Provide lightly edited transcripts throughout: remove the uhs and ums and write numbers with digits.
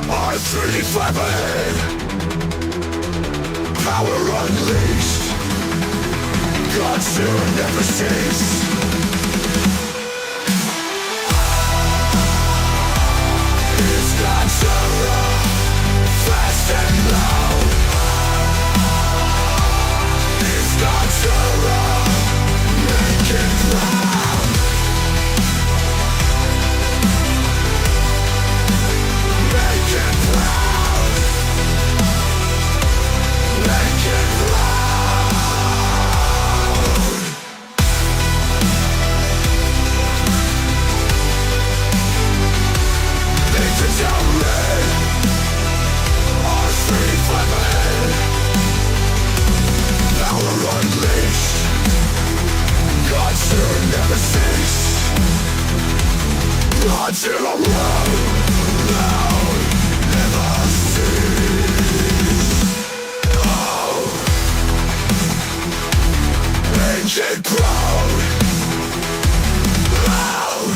R35 ahead, power unleashed, God's will never cease. It's got terror, fast and loud. It's got terror, make it loud. Make it loud. Make it loud. Agents out red, R35 ahead, power unleashed, God's will never cease. God's will around, loud, never cease. Oh, ancient proud, loud,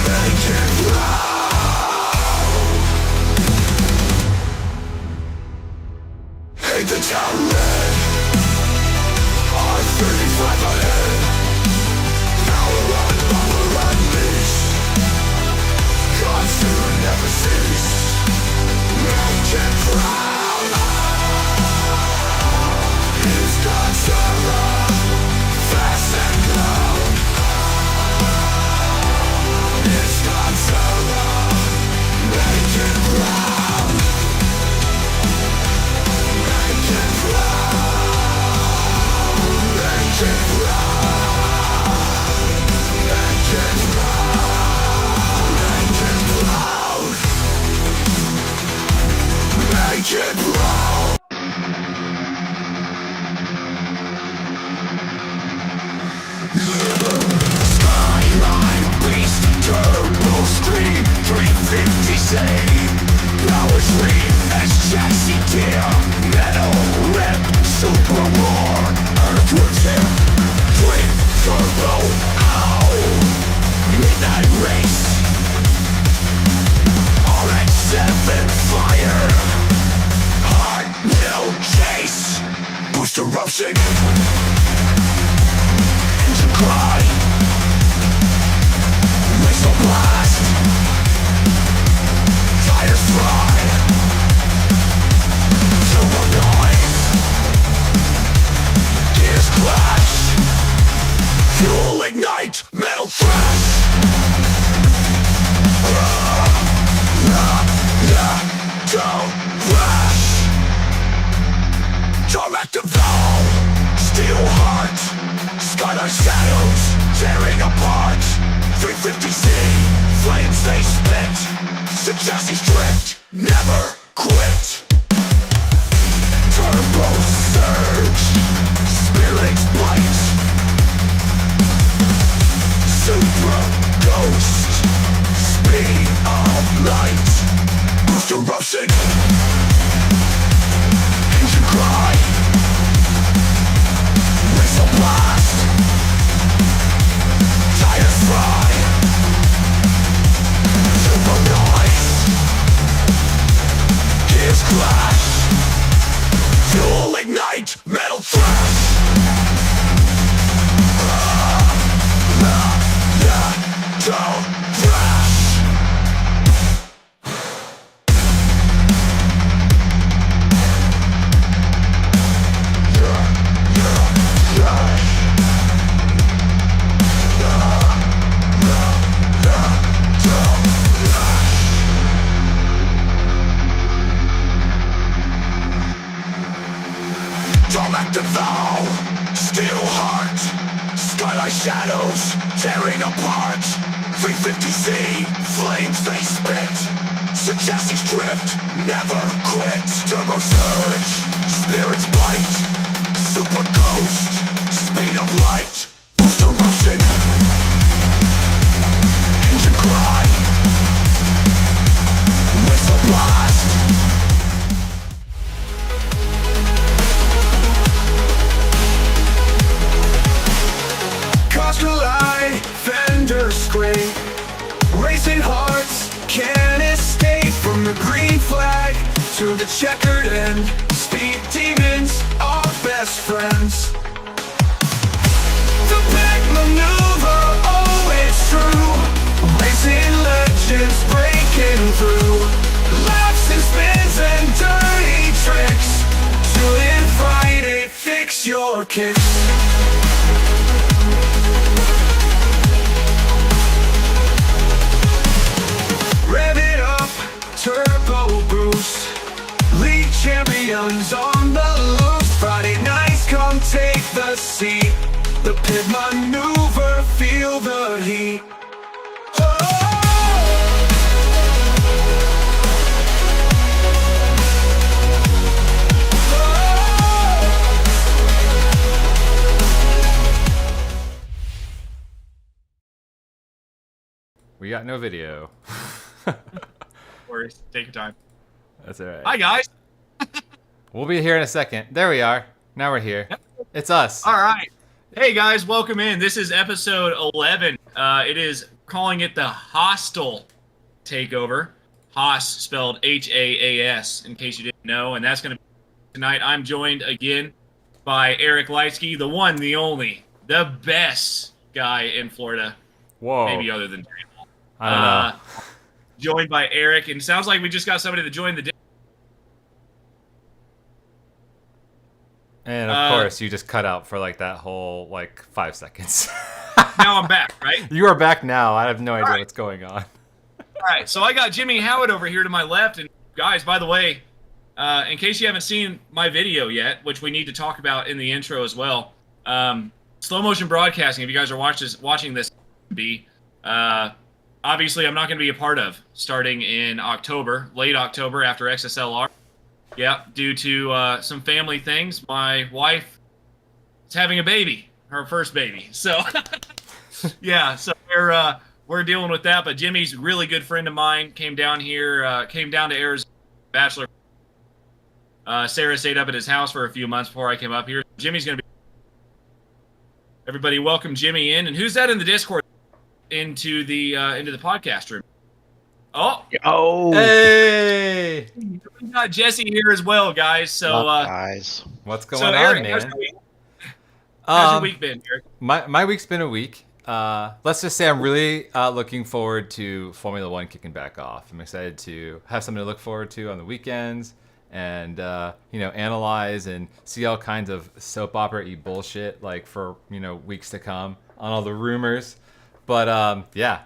make it loud. Hate the town red, R35 ahead, power unleashed, God's will never cease. Make it proud. He's got terror, fast and loud. It's got terror, make it loud. Make it loud. Make it loud. Make it loud. Make it loud. Make it loud. Skyline beast, turbo scream, 350 Zane, power stream, as chassis gear, metal rip, super roar, earthworks hip, twin turbo, ow, midnight race, RX-7 fire, hard no chase, booster eruption, engine cry, whistle blast, tires fry, turbo noise, gears clash, fuel ignite, metal thrash. Don't flash. Tarmac the valve, steel heart, skyline shadows, tearing apart. 350Z, flames they spit, chassis drift, never quit. Turbo surge, spirits bite, super ghost, speed of light, booster eruption, engine cry, whistle blast, tires fry, turbo noise, gears clash, fuel ignite, metal thrash. Don't flash. Tarmac the valve, steel heart, skyline shadows, tearing apart. 350Z, flames they spit, chassis drift, never quit. Turbo surge, spirits bite, super to the checkered end. Speed demons are best friends. The back maneuver, always true. Racing legends breaking through. Laps and spins and dirty tricks. Till Friday, fix your kicks. Rev it up, turbo boost. League champions on the loose. Friday nights, come take the seat. The pit maneuver, feel the heat. We got no video. Worries. Take your time. That's all right. Hi, guys. We'll be here in a second. There we are. Now we're here. It's us. All right. Hey, guys. Welcome in. This is episode 11. It is calling it the Haastile takeover. Haas spelled H-A-A-S, in case you didn't know. And that's going to be tonight. I'm joined again by Eric Leitsky, the one, the only, the best guy in Florida. Whoa. Maybe other than I don't know. Joined by Eric, and it sounds like we just got somebody to join the. And of course, you just cut out for like that whole 5 seconds. Now I'm back, right? You are back now. I have no idea right. what's going on. All right, so I got Jimmy Howard over here to my left, and guys, by the way, in case you haven't seen my video yet, which we need to talk about in the intro as well, slow motion broadcasting. If you guys are watching this, obviously, I'm not going to be a part of starting in October, late October after XSLR. Yeah, due to some family things. My wife is having a baby, her first baby. So, yeah, so we're dealing with that. But Jimmy's a really good friend of mine. Came down to Arizona, bachelor. Sarah stayed up at his house for a few months before I came up here. Jimmy's going to be. Everybody, welcome Jimmy in. And who's that in the Discord? Into the podcast room. Oh, Hey, We got Jesse here as well, guys. So, guys, what's going so on, Eric, man? how's your week been, Eric? My week's been a week. Let's just say I'm really looking forward to Formula One kicking back off. I'm excited to have something to look forward to on the weekends and analyze and see all kinds of soap opera-y bullshit for weeks to come on all the rumors. But yeah.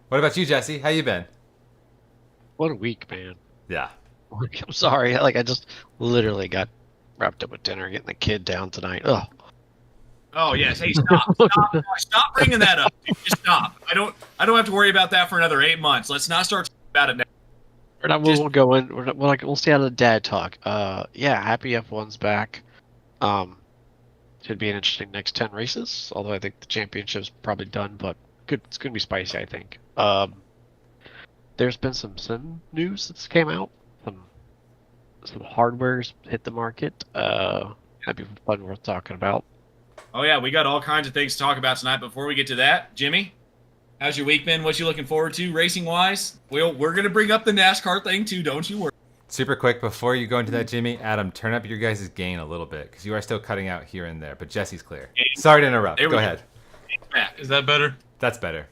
What about you, Jesse? How you been? what a week, man. Yeah. I'm sorry. I just literally got wrapped up with dinner, getting the kid down tonight. Ugh. Oh yes. Hey, stop bringing that up. Dude. Just stop. I don't have to worry about that for another 8 months. Let's not start talking about it now. We'll go in. We'll stay out of the dad talk. Yeah, happy F1's back. Should be an interesting next 10 races. Although I think the championship's probably done, but it's gonna be spicy. I think. There's been some sim news that's came out. Some hardware's hit the market. That'd be fun worth talking about. Oh yeah, we got all kinds of things to talk about tonight. Before we get to that, Jimmy, how's your week been? What you looking forward to racing wise? We're gonna bring up the NASCAR thing too. Don't you worry. Super quick, before you go into that, Jimmy, Adam, turn up your guys' gain a little bit, because you are still cutting out here and there, but Jesse's clear. Sorry to interrupt. Go ahead. Is that better? That's better.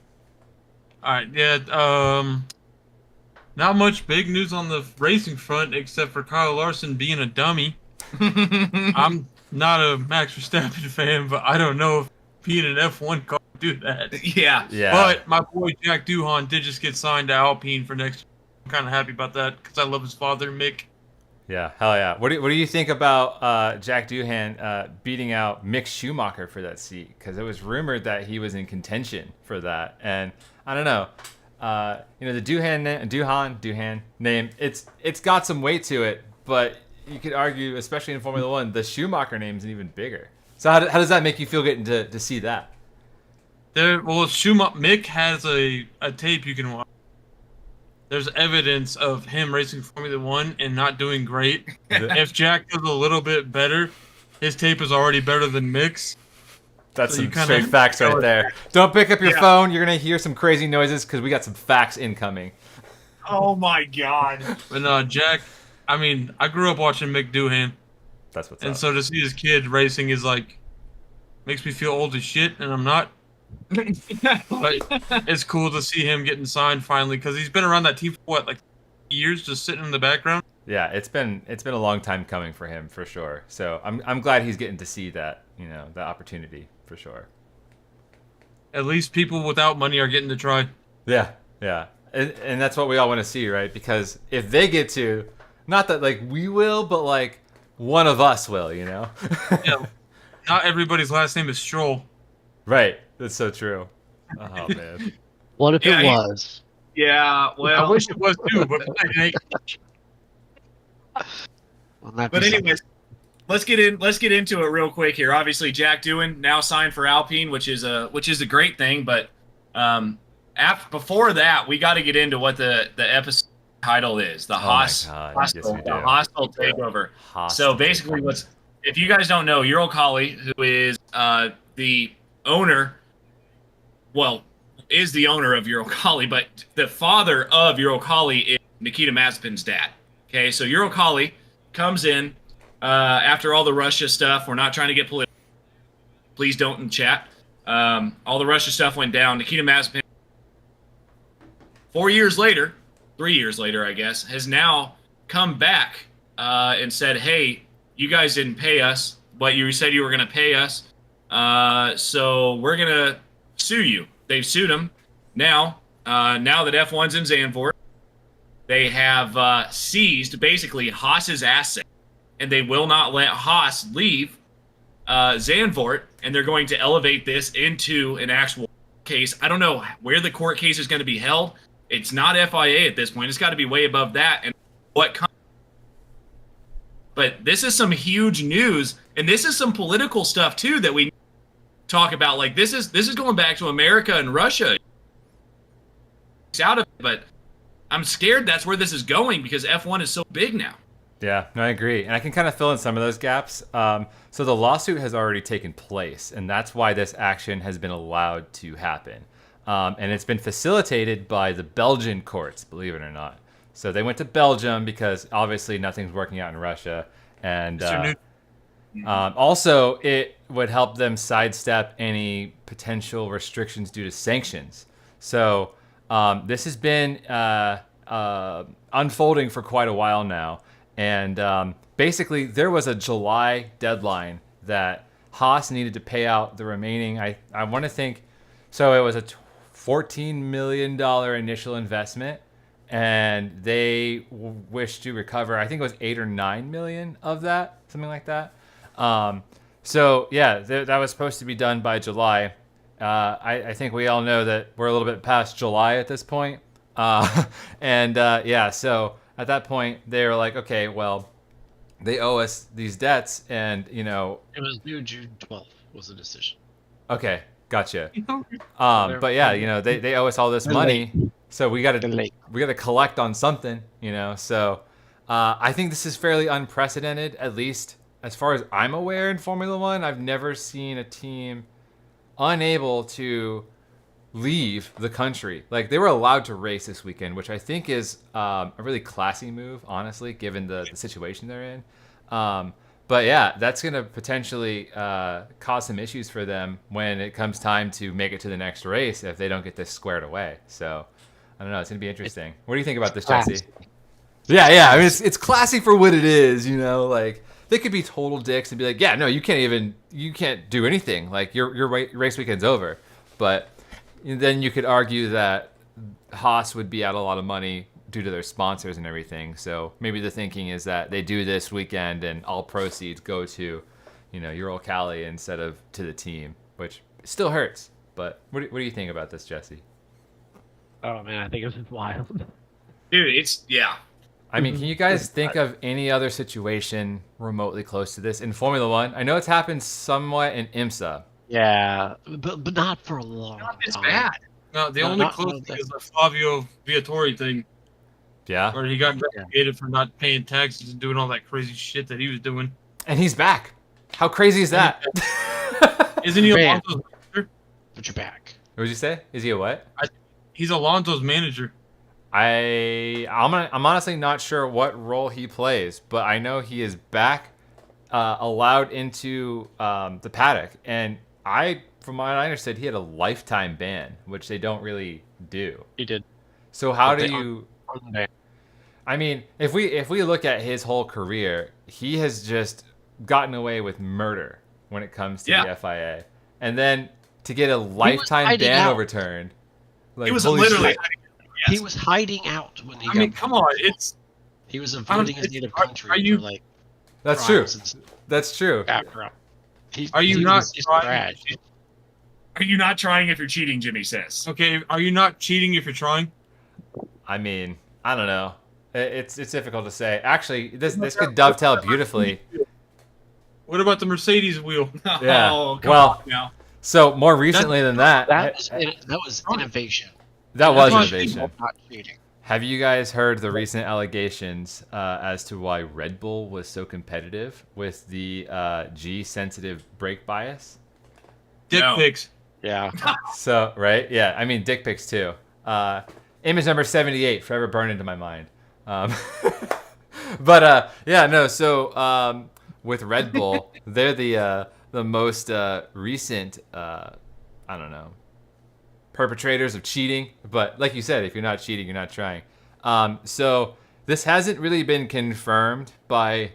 All right, yeah. Not much big news on the racing front except for Kyle Larson being a dummy. I'm not a Max Verstappen fan, but I don't know if being an F1 car would do that. Yeah. But my boy Jack Doohan did just get signed to Alpine for next year. I'm kind of happy about that because I love his father, Mick. Yeah, hell yeah. What do you think about Jack Doohan beating out Mick Schumacher for that seat? Because it was rumored that he was in contention for that, and I don't know. The Doohan name, it's got some weight to it, but you could argue, especially in Formula One, the Schumacher name is even bigger. So how does that make you feel getting to see that? Mick has a tape you can watch. There's evidence of him racing Formula One and not doing great. If Jack does a little bit better, his tape is already better than Mick's. That's some straight facts right there. Don't pick up your phone. You're going to hear some crazy noises because we got some facts incoming. Oh, my God. But no, Jack, I mean, I grew up watching Mick Doohan, That's what's and up. so to see his kid racing is like makes me feel old as shit, and I'm not. But it's cool to see him getting signed finally because he's been around that team for what, like years, just sitting in the background. Yeah, it's been a long time coming for him for sure. So I'm glad he's getting to see that, that opportunity for sure. At least people without money are getting to try. Yeah, yeah. And that's what we all want to see, right? Because if they get to, not that like we will, but like one of us will, Yeah. Not everybody's last name is Stroll. Right. That's so true. Oh man. What if Yeah, it was? Yeah, I well, wish it was too, but it ain't. Wouldn't that but be anyways, let's get into it real quick here. Obviously, Jack Doohan now signed for Alpine, which is a great thing. But before that, we got to get into what the episode title is: the God. Yes, we do. Hostile takeover. Hostile So basically, takeover. if you guys don't know, Euro Collie, who is the owner, well, is the owner of Euro Collie, but the father of Euro Collie is Nikita Mazepin's dad. Okay, so Euro Collie comes in after all the Russia stuff. We're not trying to get political. Please don't in chat. All the Russia stuff went down. Nikita Mazepin, 3 years later, I guess, has now come back and said, hey, you guys didn't pay us, but you said you were going to pay us, so we're going to sue you. They've sued him. Now that F1's in Zandvoort, they have seized basically Haas's asset, and they will not let Haas leave Zandvoort, and they're going to elevate this into an actual case. I don't know where the court case is going to be held. It's not FIA at this point. It's got to be way above that. And but this is some huge news, and this is some political stuff too that we talk about. Like this is going back to America and Russia. It's out of it, but I'm scared that's where this is going because F1 is so big now. Yeah, no, I agree. And I can kind of fill in some of those gaps. So the lawsuit has already taken place, and that's why this action has been allowed to happen. And it's been facilitated by the Belgian courts, believe it or not. So they went to Belgium because obviously nothing's working out in Russia. And also, it would help them sidestep any potential restrictions due to sanctions. So this has been unfolding for quite a while now. And basically, there was a July deadline that Haas needed to pay out the remaining, I want to think, so it was a $14 million initial investment, and they wished to recover, I think it was 8 or 9 million of that, something like that. So yeah, that was supposed to be done by July. I think we all know that we're a little bit past July at this point. Yeah, so at that point, they were like, okay, well, they owe us these debts, and, it was due June 12th was the decision. okay, gotcha. But yeah, they owe us all this money, so we got to collect on something, So I think this is fairly unprecedented, at least as far as I'm aware in Formula One. I've never seen a team unable to leave the country. Like, they were allowed to race this weekend, which I think is a really classy move, honestly, given the situation they're in. But yeah, that's going to potentially cause some issues for them when it comes time to make it to the next race if they don't get this squared away. So I don't know. It's going to be interesting. What do you think about this, Jesse? Yeah. I mean, it's classy for what it is, like they could be total dicks and be like, yeah, no, you can't do anything. Like your race weekend's over. But then you could argue that Haas would be out a lot of money due to their sponsors and everything. So maybe the thinking is that they do this weekend and all proceeds go to, Euro Cali instead of to the team, which still hurts. But what do you think about this, Jesse? Oh man, I think it was wild. Dude, yeah. I mean, can you guys think of any other situation remotely close to this in Formula One? I know it's happened somewhat in IMSA. Yeah, but not for a long time. Not this bad. No, the No, only not close one thing thing. is the Flavio Viatori thing, Yeah. where he got investigated for not paying taxes and doing all that crazy shit that he was doing. And he's back. How crazy is that? Isn't he Man. Alonso's manager? Put your back. What did you say? Is he a what? He's Alonso's manager. I'm honestly not sure what role he plays, but I know he is back, allowed into the paddock, and from what I understood, he had a lifetime ban, which they don't really do. He did. So how But do they you? unban. I mean, if we look at his whole career, he has just gotten away with murder when it comes to the FIA, and then to get a lifetime hiding ban out. overturned, like He was holy literally. shit. He was hiding out when he I mean, come on, it's he was avoiding his native country are you- for like That's true. crimes and That's true. after all. Are you not He's trying- trash. Are you not trying if you're cheating? Jimmy says. okay. Are you not cheating if you're trying? I mean, I don't know. It's difficult to say. Actually, this could dovetail beautifully. What about the Mercedes wheel? Yeah. Oh, come Well, on now. So more recently than that, That was innovation. that was That's not innovation. Not cheating. Have you guys heard the recent allegations as to why Red Bull was so competitive with the G-sensitive brake bias? Dick No. pics. Yeah. So, right? Yeah, I mean, dick pics too. Image number 78, forever burned into my mind. But yeah, no, so with Red Bull, they're the most recent, I don't know, perpetrators of cheating. But like you said, if you're not cheating, you're not trying. So this hasn't really been confirmed by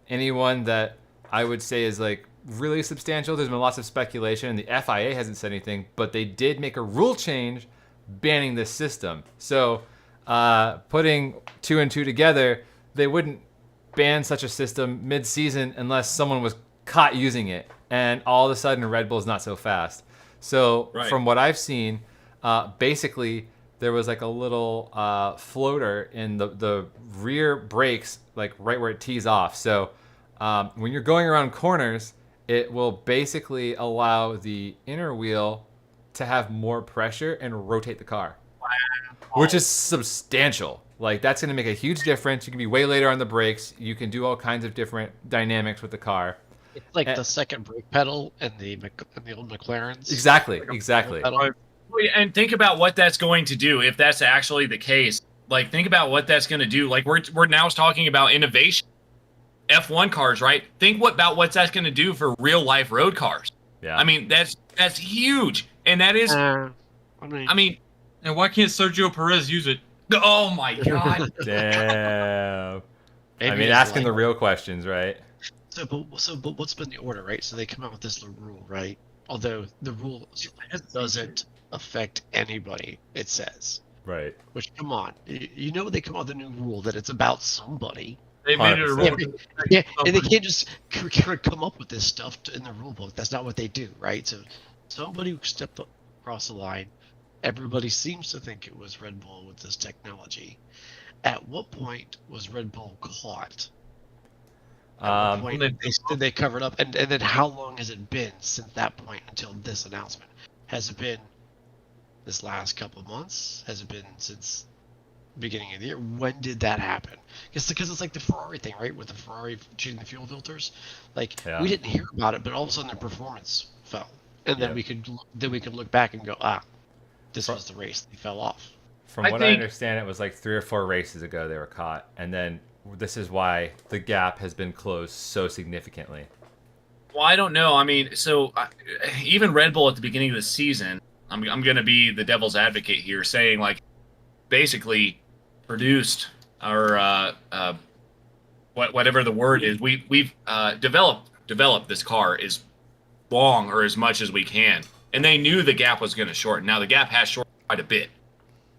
anyone that I would say is like really substantial. There's been lots of speculation, and the FIA hasn't said anything, but they did make a rule change banning this system. So putting 2 and 2 together, they wouldn't ban such a system mid-season unless someone was caught using it, and all of a sudden Red Bull's not so fast. So Right. from what I've seen, basically there was like a little floater in the rear brakes, like right where it tees off. So when you're going around corners, it will basically allow the inner wheel to have more pressure and rotate the car, which is substantial. Like, that's going to make a huge difference. You can be way later on the brakes. You can do all kinds of different dynamics with the car. It's like And- the second brake pedal in the old McLarens. Exactly. Like a Exactly. pedal. Well, yeah, and think about what that's going to do if that's actually the case. Like, think about what that's going to do. Like, we're now talking about innovation, F1 cars, right? Think about what that's going to do for real life road cars. Yeah. I mean, that's huge, and that is. I mean, And why can't Sergio Perez use it? Oh my god. Damn. I maybe mean, it's asking like- the real questions, right? But what's been the order, right? So they come out with this little rule, right? Although the rule doesn't affect anybody, it says. Right. Which, come on, you know they come out with a new rule that it's about somebody. They made it a 100%. rule. Yeah, and they can't just come up with this stuff in the rule book. That's not what they do, right? So somebody stepped across the line. Everybody seems to think it was Red Bull with this technology. At what point was Red Bull caught? At what point did they cover it up? And then how long has it been since that point until this announcement? Has it been this last couple of months? Has it been since beginning of the year? When did that happen? Because it's like the Ferrari thing, right? With the Ferrari changing the fuel filters, like Yeah. we didn't hear about it, but all of a sudden their performance fell, and then Yeah. we could look back and go, this was the race they fell off. From I what I think- understand, it was like 3 or 4 races ago they were caught, and then this is why the gap has been closed so significantly. Well, I don't know. I mean, so even Red Bull at the beginning of the season, I'm going to be the devil's advocate here, saying like, basically, produced or whatever the word is, we've developed this car as long or as much as we can, and they knew the gap was going to shorten. Now the gap has shortened quite a bit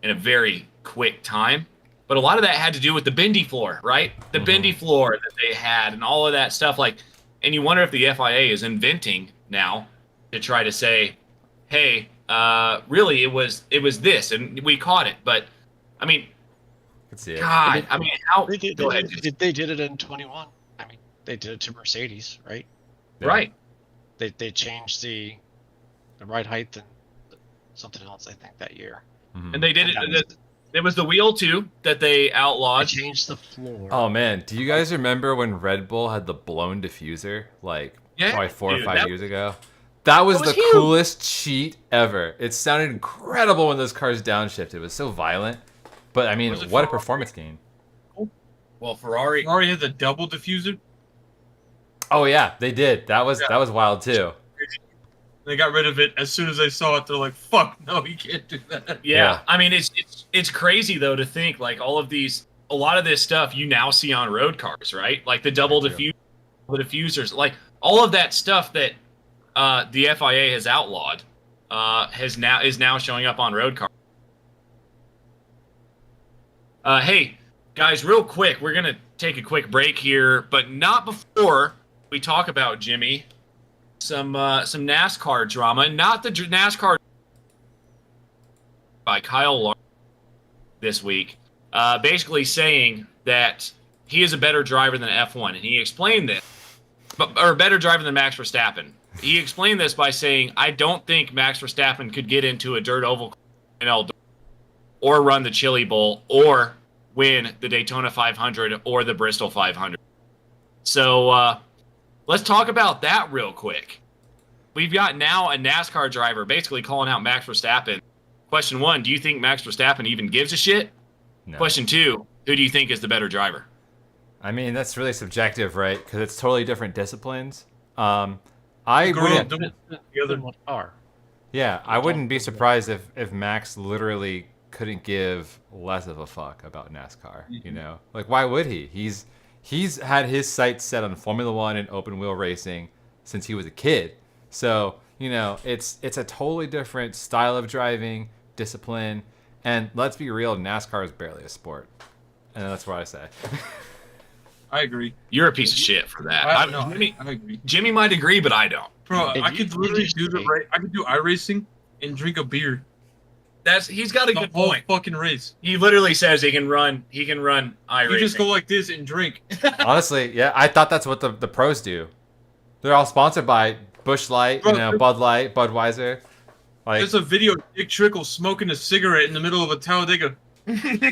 in a very quick time. But a lot of that had to do with the bendy floor, right? The bendy floor that they had and all of that stuff. Like, and you wonder if the FIA is inventing now to try to say, hey, really, it was this, and we caught it. But, I mean, I could see it. God, I mean, how? They did, Go ahead. they did it in 21. I mean, they did it to Mercedes, right? Yeah. Right. They changed the ride height and something else, I think, that year. Mhm. And they did That it. was- There was the wheel, too, that they They outlawed. changed the floor. Oh man, do you guys remember when Red Bull had the blown diffuser like Yeah, probably 4 or dude, 5 that- years ago? That was was the huge. coolest cheat ever. It sounded incredible when those cars downshifted. It was so violent. But I mean, Was it what a Ferrari? performance gain. Well, Ferrari. Ferrari had the double diffuser. Oh yeah, they did. That was wild too. They got rid of it as soon as they saw it. They're like, "Fuck, no, you can't do that." Yeah. I mean, it's crazy though to think like a lot of this stuff you now see on road cars, right? Like the double diffusers, like all of that stuff that the FIA has outlawed is now showing up on road cars. Hey guys, real quick, we're gonna take a quick break here, but not before we talk about Jimmy. Some NASCAR drama, not the NASCAR by Kyle Larson this week, basically saying that he is a better driver than F1, and he explained this, or a better driver than Max Verstappen. He explained this by saying, "I don't think Max Verstappen could get into a dirt oval in El Dorado, or run the Chili Bowl, or win the Daytona 500 or the Bristol 500." So let's talk about that real quick. We've got now a NASCAR driver basically calling out Max Verstappen. Question 1, do you think Max Verstappen even gives a shit? No. Question 2, who do you think is the better driver? I mean, that's really subjective, right? Because it's totally different disciplines. I Girl, wouldn't. together. What car? Yeah, I wouldn't be surprised if Max literally couldn't give less of a fuck about NASCAR. You know, like why would he? He's had his sights set on Formula One and open wheel racing since he was a kid. So you know, it's a totally different style of driving, discipline, and let's be real, NASCAR is barely a sport, and that's what I say. I agree. You're a piece of shit for that. I agree. Jimmy might agree, but I don't. Bro, If I you- could literally if do you- I could do iRacing and drink a beer He's got a the good whole point. fucking race. He literally says he can run iRacing. You just go like this and drink. Honestly, yeah, I thought that's what the pros do. They're all sponsored by Busch Light, you know, Bud Light, Budweiser. Like, There's a video of Dick Trickle smoking a cigarette in the middle of a Talladega.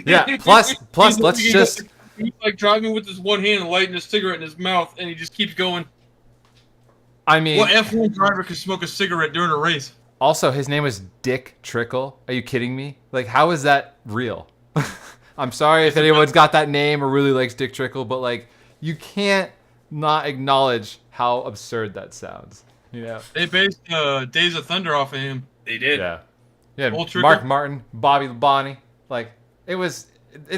yeah. Plus, let's just. He's like driving with his one hand and lighting a cigarette in his mouth, and he just keeps going. I mean, What F1 driver could smoke a cigarette during a race? also his name is Dick Trickle. Are you kidding me? Like, how is that real? I'm sorry if anyone's got that name or really likes Dick Trickle, but like, you can't not acknowledge how absurd that sounds. You know? They based Days of Thunder off of him. They did. Yeah. Yeah. Old Trickle? Mark Martin, Bobby Labonte. Like, it's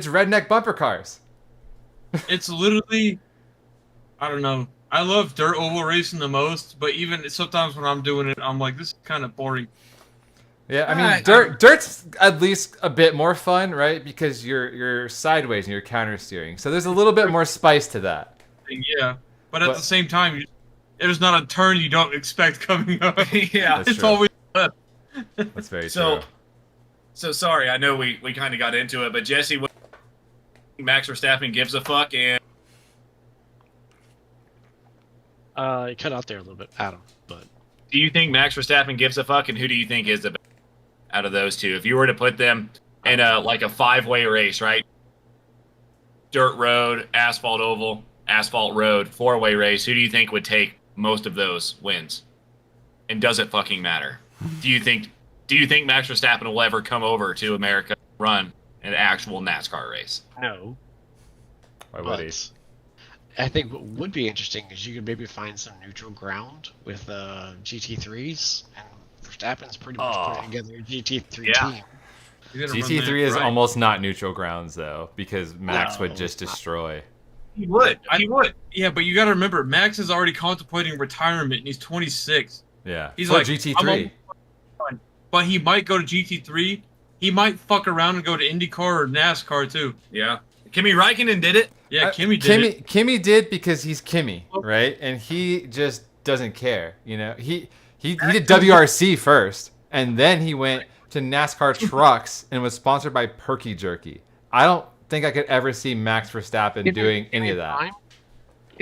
redneck bumper cars. It's literally, I don't know. I love dirt oval racing the most, but even sometimes when I'm doing it, I'm like, this is kind of boring. Yeah, I mean, dirt's at least a bit more fun, right? Because you're sideways and you're counter steering, so there's a little bit more spice to that. Yeah, but at the same time, there's not a turn you don't expect coming up. Yeah. That's It's true. always That's very So, true. so sorry. I know we kind of got into it, but Jesse, what Max Verstappen gives a fuck, and You cut out there a little bit, Adam. But do you think Max Verstappen gives a fuck, and who do you think is the best out of those two? If you were to put them in a 5-way race, right? Dirt road, asphalt oval, asphalt road, 4-way race. Who do you think would take most of those wins? And does it fucking matter? Do you think Max Verstappen will ever come over to America and run an actual NASCAR race? no. Why would he? But I think what would be interesting is you could maybe find some neutral ground with GT3s, and Verstappen's pretty much putting together a GT3 Yeah. team. GT3 is right. almost not neutral grounds though, because Max would No, just it's not. destroy. He would. He would. Yeah, but you got to remember, Max is already contemplating retirement, and he's 26. Yeah, He's for like, GT3. But he might go to GT3. He might fuck around and go to IndyCar or NASCAR too. Yeah. Kimi Räikkönen did it. Yeah, Kimmy did it. Kimmy did because he's Kimmy, right? And he just doesn't care. You know, he did WRC first, and then he went to NASCAR trucks and was sponsored by Perky Jerky. I don't think I could ever see Max Verstappen doing any of that.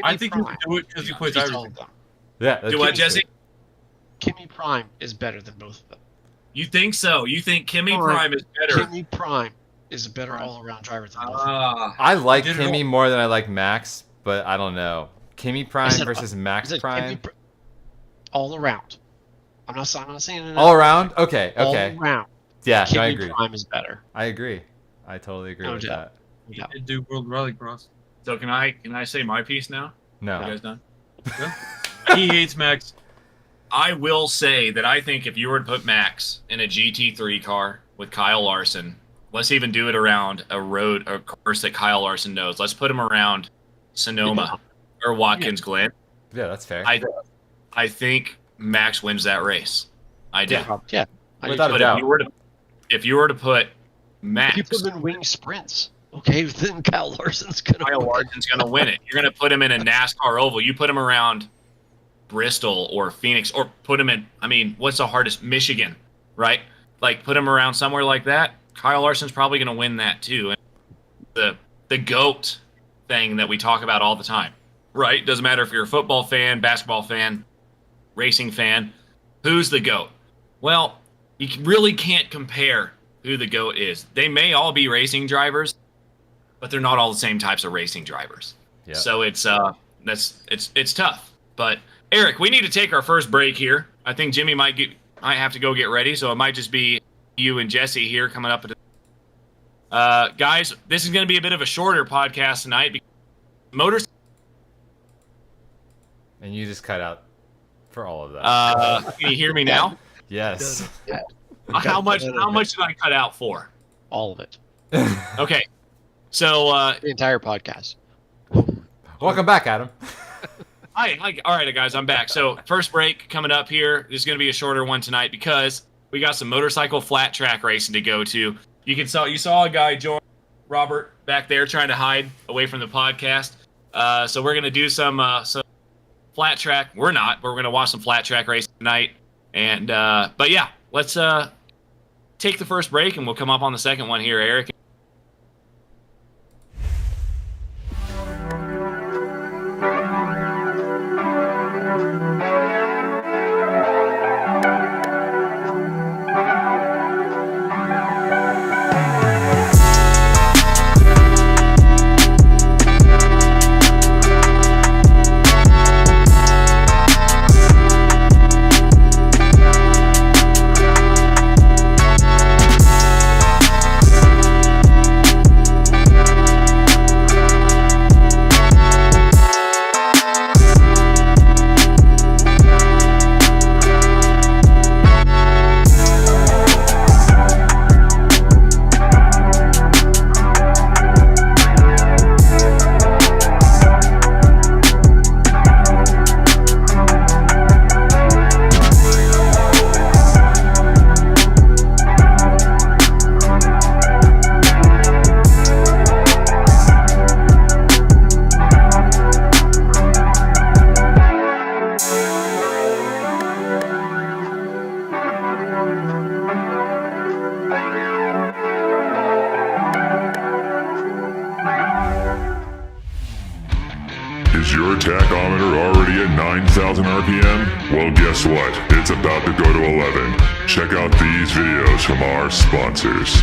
I think he would do it because he plays He's everything. told them. Yeah, that's Do what, true. Jesse? Kimmy Prime is better than both of them. You think so? You think Kimi Or Prime is better? Kimmy Prime is a better all-around driver than both of them. I like Did it Kimmy more than I like Max, but I don't know. Kimmy Prime said- versus I Max said Prime. all around. I'm not saying it. All around? Okay. All around. Yeah, no, I Kimmy agree. Prime is better. I agree. I totally agree No with doubt. that. Yeah. He did do World Rallycross. So can I say my piece now? No. You guys done? He hates Max. I will say that I think if you were to put Max in a GT3 car with Kyle Larson, let's even do it around a course that Kyle Larson knows. Let's put him around Sonoma or Watkins Glen. Yeah, that's fair. I think Max wins that race. I do. Yeah. Without a But doubt. if you were to put Max, You put him in wing sprints. Okay, then Kyle Larson's gonna. Kyle win. Larson's going to win it. You're going to put him in a NASCAR oval. You put him around Bristol or Phoenix, or put him in, I mean, what's the hardest? Michigan, right? Like, put him around somewhere like that. Kyle Larson's probably going to win that too. And the GOAT thing that we talk about all the time, right? Doesn't matter if you're a football fan, basketball fan, racing fan. Who's the GOAT? Well, you really can't compare who the GOAT is. They may all be racing drivers, but they're not all the same types of racing drivers. Yeah. So it's tough. But Eric, we need to take our first break here. I think Jimmy might have to go get ready, so it might just be you and Jesse here coming up. Guys, this is going to be a bit of a shorter podcast tonight because And you just cut out for all of that. can you hear me now? Yes. How much did I cut out for? All of it. Okay. So The entire podcast. Welcome back, Adam. Hi, all right, guys, I'm back. So first break coming up here. This is going to be a shorter one tonight because we got some motorcycle flat track racing to go to. You saw a guy join Robert back there trying to hide away from the podcast. So we're going to do some flat track. We're going to watch some flat track racing tonight. And but yeah, let's take the first break and we'll come up on the second one here, Eric. Is your tachometer already at 9,000 RPM? Well, guess what? It's about to go to 11. Check out these videos from our sponsors.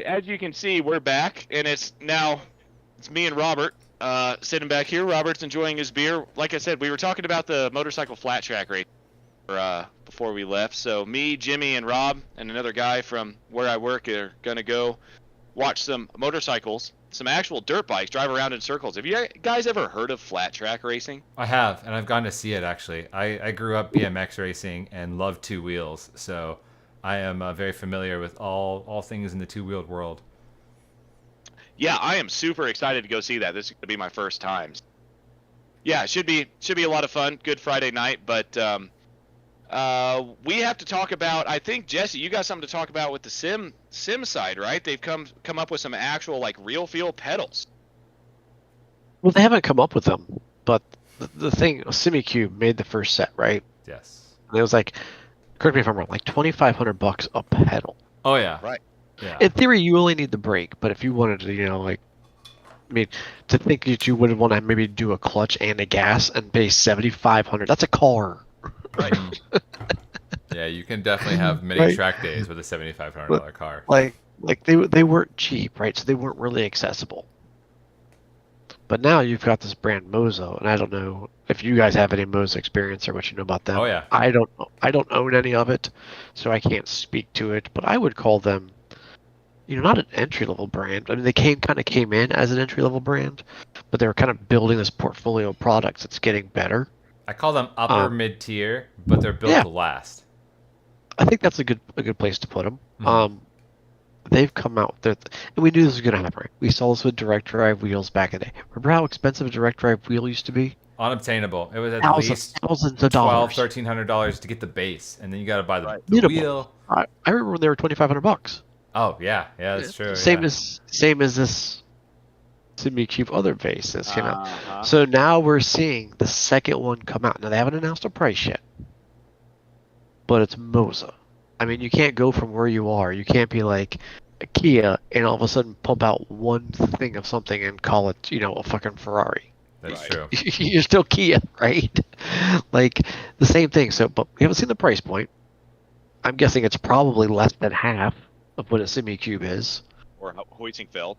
right, as you can see, we're back, and it's me and Robert sitting back here. Robert's enjoying his beer. Like I said, we were talking about the motorcycle flat track race before we left. So me, Jimmy, and Rob, and another guy from where I work are gonna go watch some motorcycles, some actual dirt bikes drive around in circles. Have you guys ever heard of flat track racing? I have, and I've gone to see it actually. I grew up BMX racing and love two wheels, so I am very familiar with all things in the two-wheeled world. Yeah, I am super excited to go see that. This is going to be my first time. Yeah, it should be a lot of fun. Good Friday night, but we have to talk about. I think Jesse, you got something to talk about with the sim side, right? They've come up with some actual like real feel pedals. Well, they haven't come up with them, but the thing, SimiCube made the first set, right? Yes. And it was like, correct me if I'm wrong, like $2,500 a pedal. Oh yeah. Right. Yeah. In theory, you only need the brake, but if you wanted to, to think that you would want to maybe do a clutch and a gas and pay $7,500, that's a car. Right. Yeah, you can definitely have many Right. track days with a $7,500 car. Like they weren't cheap, right? So they weren't really accessible. But now you've got this brand Mozo, and I don't know if you guys have any Mozo experience or what you know about them. Oh, yeah. I don't own any of it, so I can't speak to it. But I would call them, not an entry level brand. I mean, they came in as an entry level brand, but they were kind of building this portfolio of products that's getting better. I call them upper mid tier, but they're built yeah. to last. I think that's a good place to put them. Mhm. They've come out with and we knew this was going to happen. Right? We saw this with direct drive wheels back in the day. Remember how expensive a direct drive wheel used to be? Unobtainable. It was at least Thousands of dollars. $1,300 to get the base, and then you got to buy the Beautiful. wheel. I remember when they were $2,500. Oh yeah, that's true. Same yeah. as this SimiCube other bases, Uh-huh. So now we're seeing the second one come out. Now they haven't announced a price yet, but it's Moza. I mean, you can't go from where you are. You can't be like a Kia and all of a sudden pump out one thing of something and call it, a fucking Ferrari. That's Right. true. You're still Kia, right? Like the same thing. So, but we haven't seen the price point. I'm guessing it's probably less than half of what a SimiCube is. Or Hoytingfeld.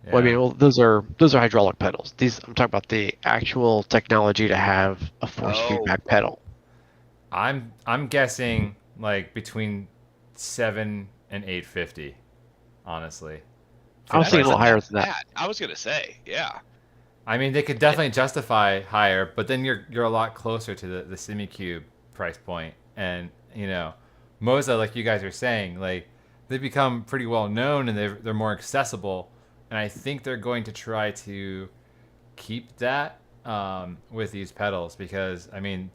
Yeah. Well, I mean, those are hydraulic pedals. I'm talking about the actual technology to have a force feedback pedal. I'm guessing like between 7 and 850, honestly. I was thinking a little higher than that. I was gonna say, yeah. I mean, they could definitely justify higher, but then you're a lot closer to the SimiCube price point, and Moza, like you guys are saying, like they've become pretty well known and they're more accessible, and I think they're going to try to keep that with these pedals because I mean,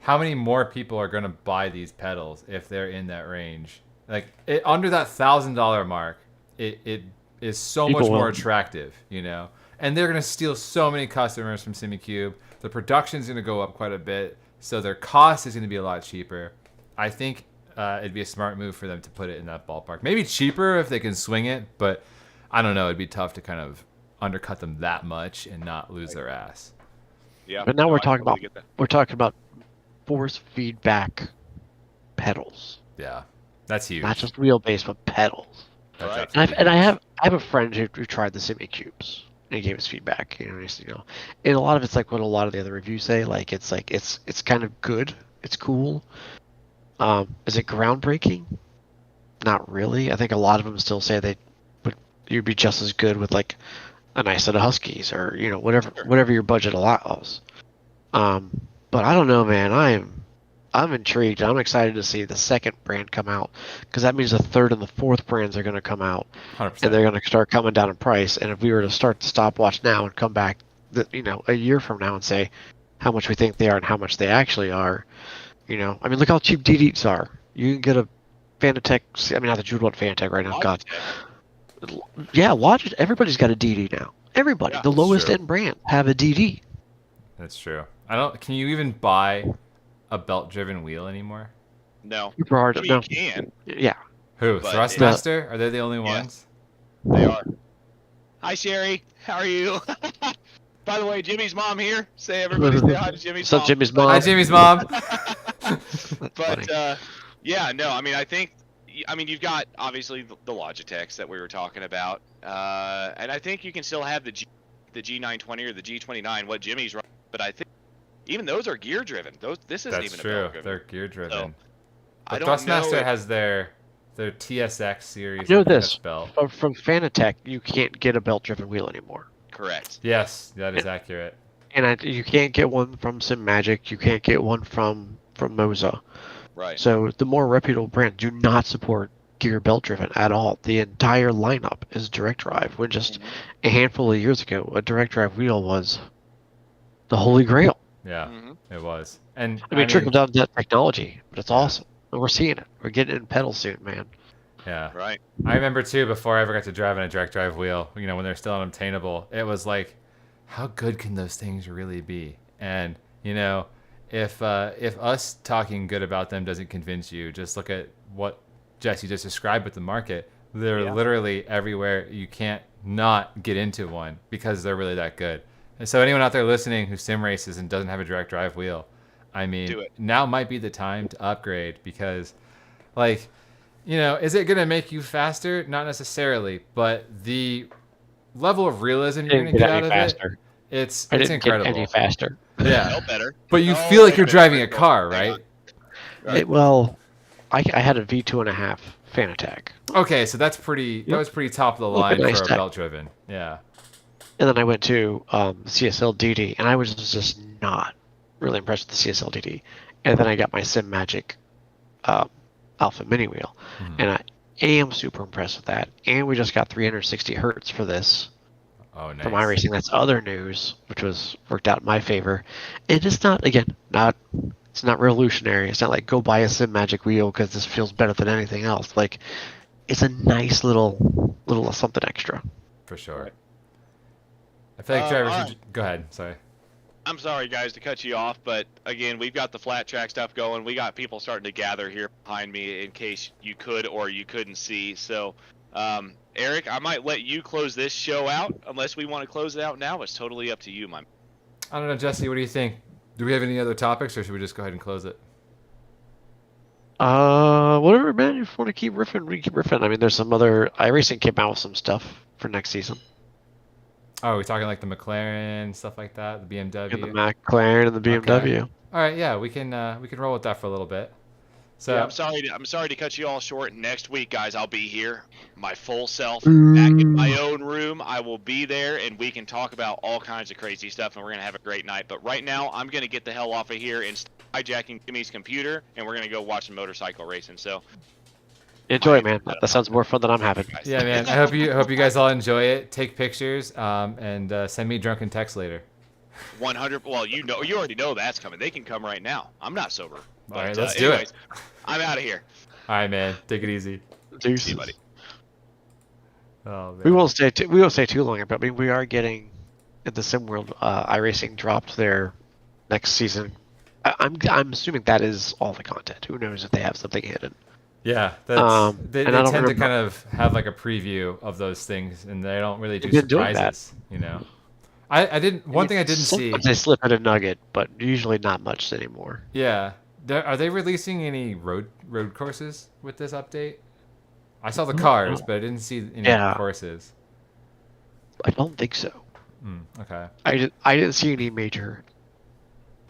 how many more people are going to buy these pedals if they're in that range? Like under that $1,000 mark, it is so People much more will. attractive, and they're going to steal so many customers from SimiCube. The production's going to go up quite a bit, so their cost is going to be a lot cheaper. I think it'd be a smart move for them to put it in that ballpark. Maybe cheaper if they can swing it, but I don't know. It'd be tough to kind of undercut them that much and not lose their ass. Yeah. But now no, we're I talking totally get that. about force feedback pedals, Yeah, that's huge. not just wheelbase, but pedals. That's Right. absolutely And I huge. have a friend who tried the SimiCubes and he gave us feedback. And a lot of it's like what a lot of the other reviews say. It's kind of good. It's cool. Is it groundbreaking? Not really. I think a lot of them still say you'd be just as good with like a nice set of Huskies or whatever your budget allows. But I don't know, man. I'm intrigued. I'm excited to see the second brand come out because that means the third and the fourth brands are going to come out 100%. and they're going to start coming down in price. And if we were to start the stopwatch now and come back, a year from now and say how much we think they are and how much they actually are, I mean, look how cheap DDs are. You can get a Fanatec. I mean, not that you would want Fanatec right now. God. Yeah, Logitech. Everybody's got a DD now. Everybody. Yeah, the that's lowest true. end brand have a DD. That's true. Can you even buy a belt-driven wheel anymore? No. Super hard. I mean, No. you can. Yeah. Who? But Thrustmaster? Are they the only ones? They are. Hi, Sherry. How are you? By the way, Jimmy's mom here. Everybody say hi to Jimmy's So mom. Jimmy's mom. Hi, Jimmy's mom. That's funny. But yeah, no. I mean, I think I mean, you've got obviously the Logitechs that we were talking about, and I think you can still have the G920 or the G29, what Jimmy's running. But I think even those are gear driven. This isn't That's even true. a belt driven. They're gear driven. So, I But don't know. Thrustmaster has their TSX series. You know I think this that's belt. from Fanatec, you can't get a belt-driven wheel anymore, Correct. Yes, that is accurate. and you can't get one from SimMagic. You can't get one from Moza. Right. So the more reputable brands do not support gear belt-driven at all. The entire lineup is direct drive. When just a handful of years ago, a direct drive wheel was the holy grail. Yeah, it was. And I mean, trickle down to that technology, but it's awesome. And we're seeing it. We're getting it in pedal soon, man. Yeah. Right. I remember too, before I ever got to drive in a direct drive wheel, you know, when they're still unobtainable, it was like, how good can those things really be? And, you know, if us talking good about them doesn't convince you, just look at what Jesse just described with the market. They're literally everywhere. You can't not get into one because they're really that good. And so anyone out there listening who sim races and doesn't have a direct drive wheel, I mean, now might be the time to upgrade because, like, you know, is it going to make you faster? Not necessarily, but the level of realism you're going to get out of it, it's incredible. Get any faster. Yeah. No better. But you feel like you're driving a car, right? Well, I had a V2.5 Fanatec. Okay, so that's pretty. That was pretty top of the line nice for a tech. belt driven. Yeah. And then I went to CSL DD, and I was just not really impressed with the CSL DD. And then I got my SimMagic Alpha Mini Wheel, and I am super impressed with that. And we just got 360 hertz for this. Oh, nice. For my racing, that's other news, which worked out in my favor. And it's not it's not revolutionary. It's not like go buy a SimMagic wheel because this feels better than anything else. Like, it's a nice little something extra. For sure. I feel like drivers should... Go ahead. Sorry. I'm sorry, guys, to cut you off, but again, we've got the flat track stuff going. We got people starting to gather here behind me in case you could or you couldn't see. So, Eric, I might let you close this show out unless we want to close it out now. It's totally up to you, my man. I don't know, Jesse. What do you think? Do we have any other topics, or should we just go ahead and close it? Whatever, man. If you want to keep riffing, we keep riffing. I mean, there's some other iRacing came out with some stuff for next season. Oh, are we talking like the McLaren, stuff like that, the BMW? And the McLaren and the BMW. Okay. All right, yeah, we can roll with that for a little bit. So Yeah, I'm sorry to cut you all short. Next week, guys, I'll be here, my full self, back in my own room. I will be there, and we can talk about all kinds of crazy stuff, and we're gonna have a great night. But right now, I'm gonna get the hell off of here and start hijacking Jimmy's computer, and we're gonna go watch some motorcycle racing. So enjoy, man. That sounds more fun than I'm having. yeah, man. I hope you guys all enjoy it. Take pictures, and send me drunken text later. 100. Well, you already know that's coming. They can come right now. I'm not sober. All right, let's do it. I'm out of here. All right, man. Take it easy. Deuces. See you, buddy. Oh, man. We won't stay too long, but I mean, we are getting in the sim world. iRacing dropped their next season. I'm assuming that is all the content. Who knows if they have something hidden? Yeah, that's, they and I don't tend to remember- kind of have like a preview of those things, and they don't really do They've been doing surprises. You know, I didn't. One thing I didn't see. Sometimes they slip at a nugget, but usually not much anymore. Yeah, are they releasing any road courses with this update? I saw the cars, but I didn't see any courses. I don't think so. Okay. I didn't see any major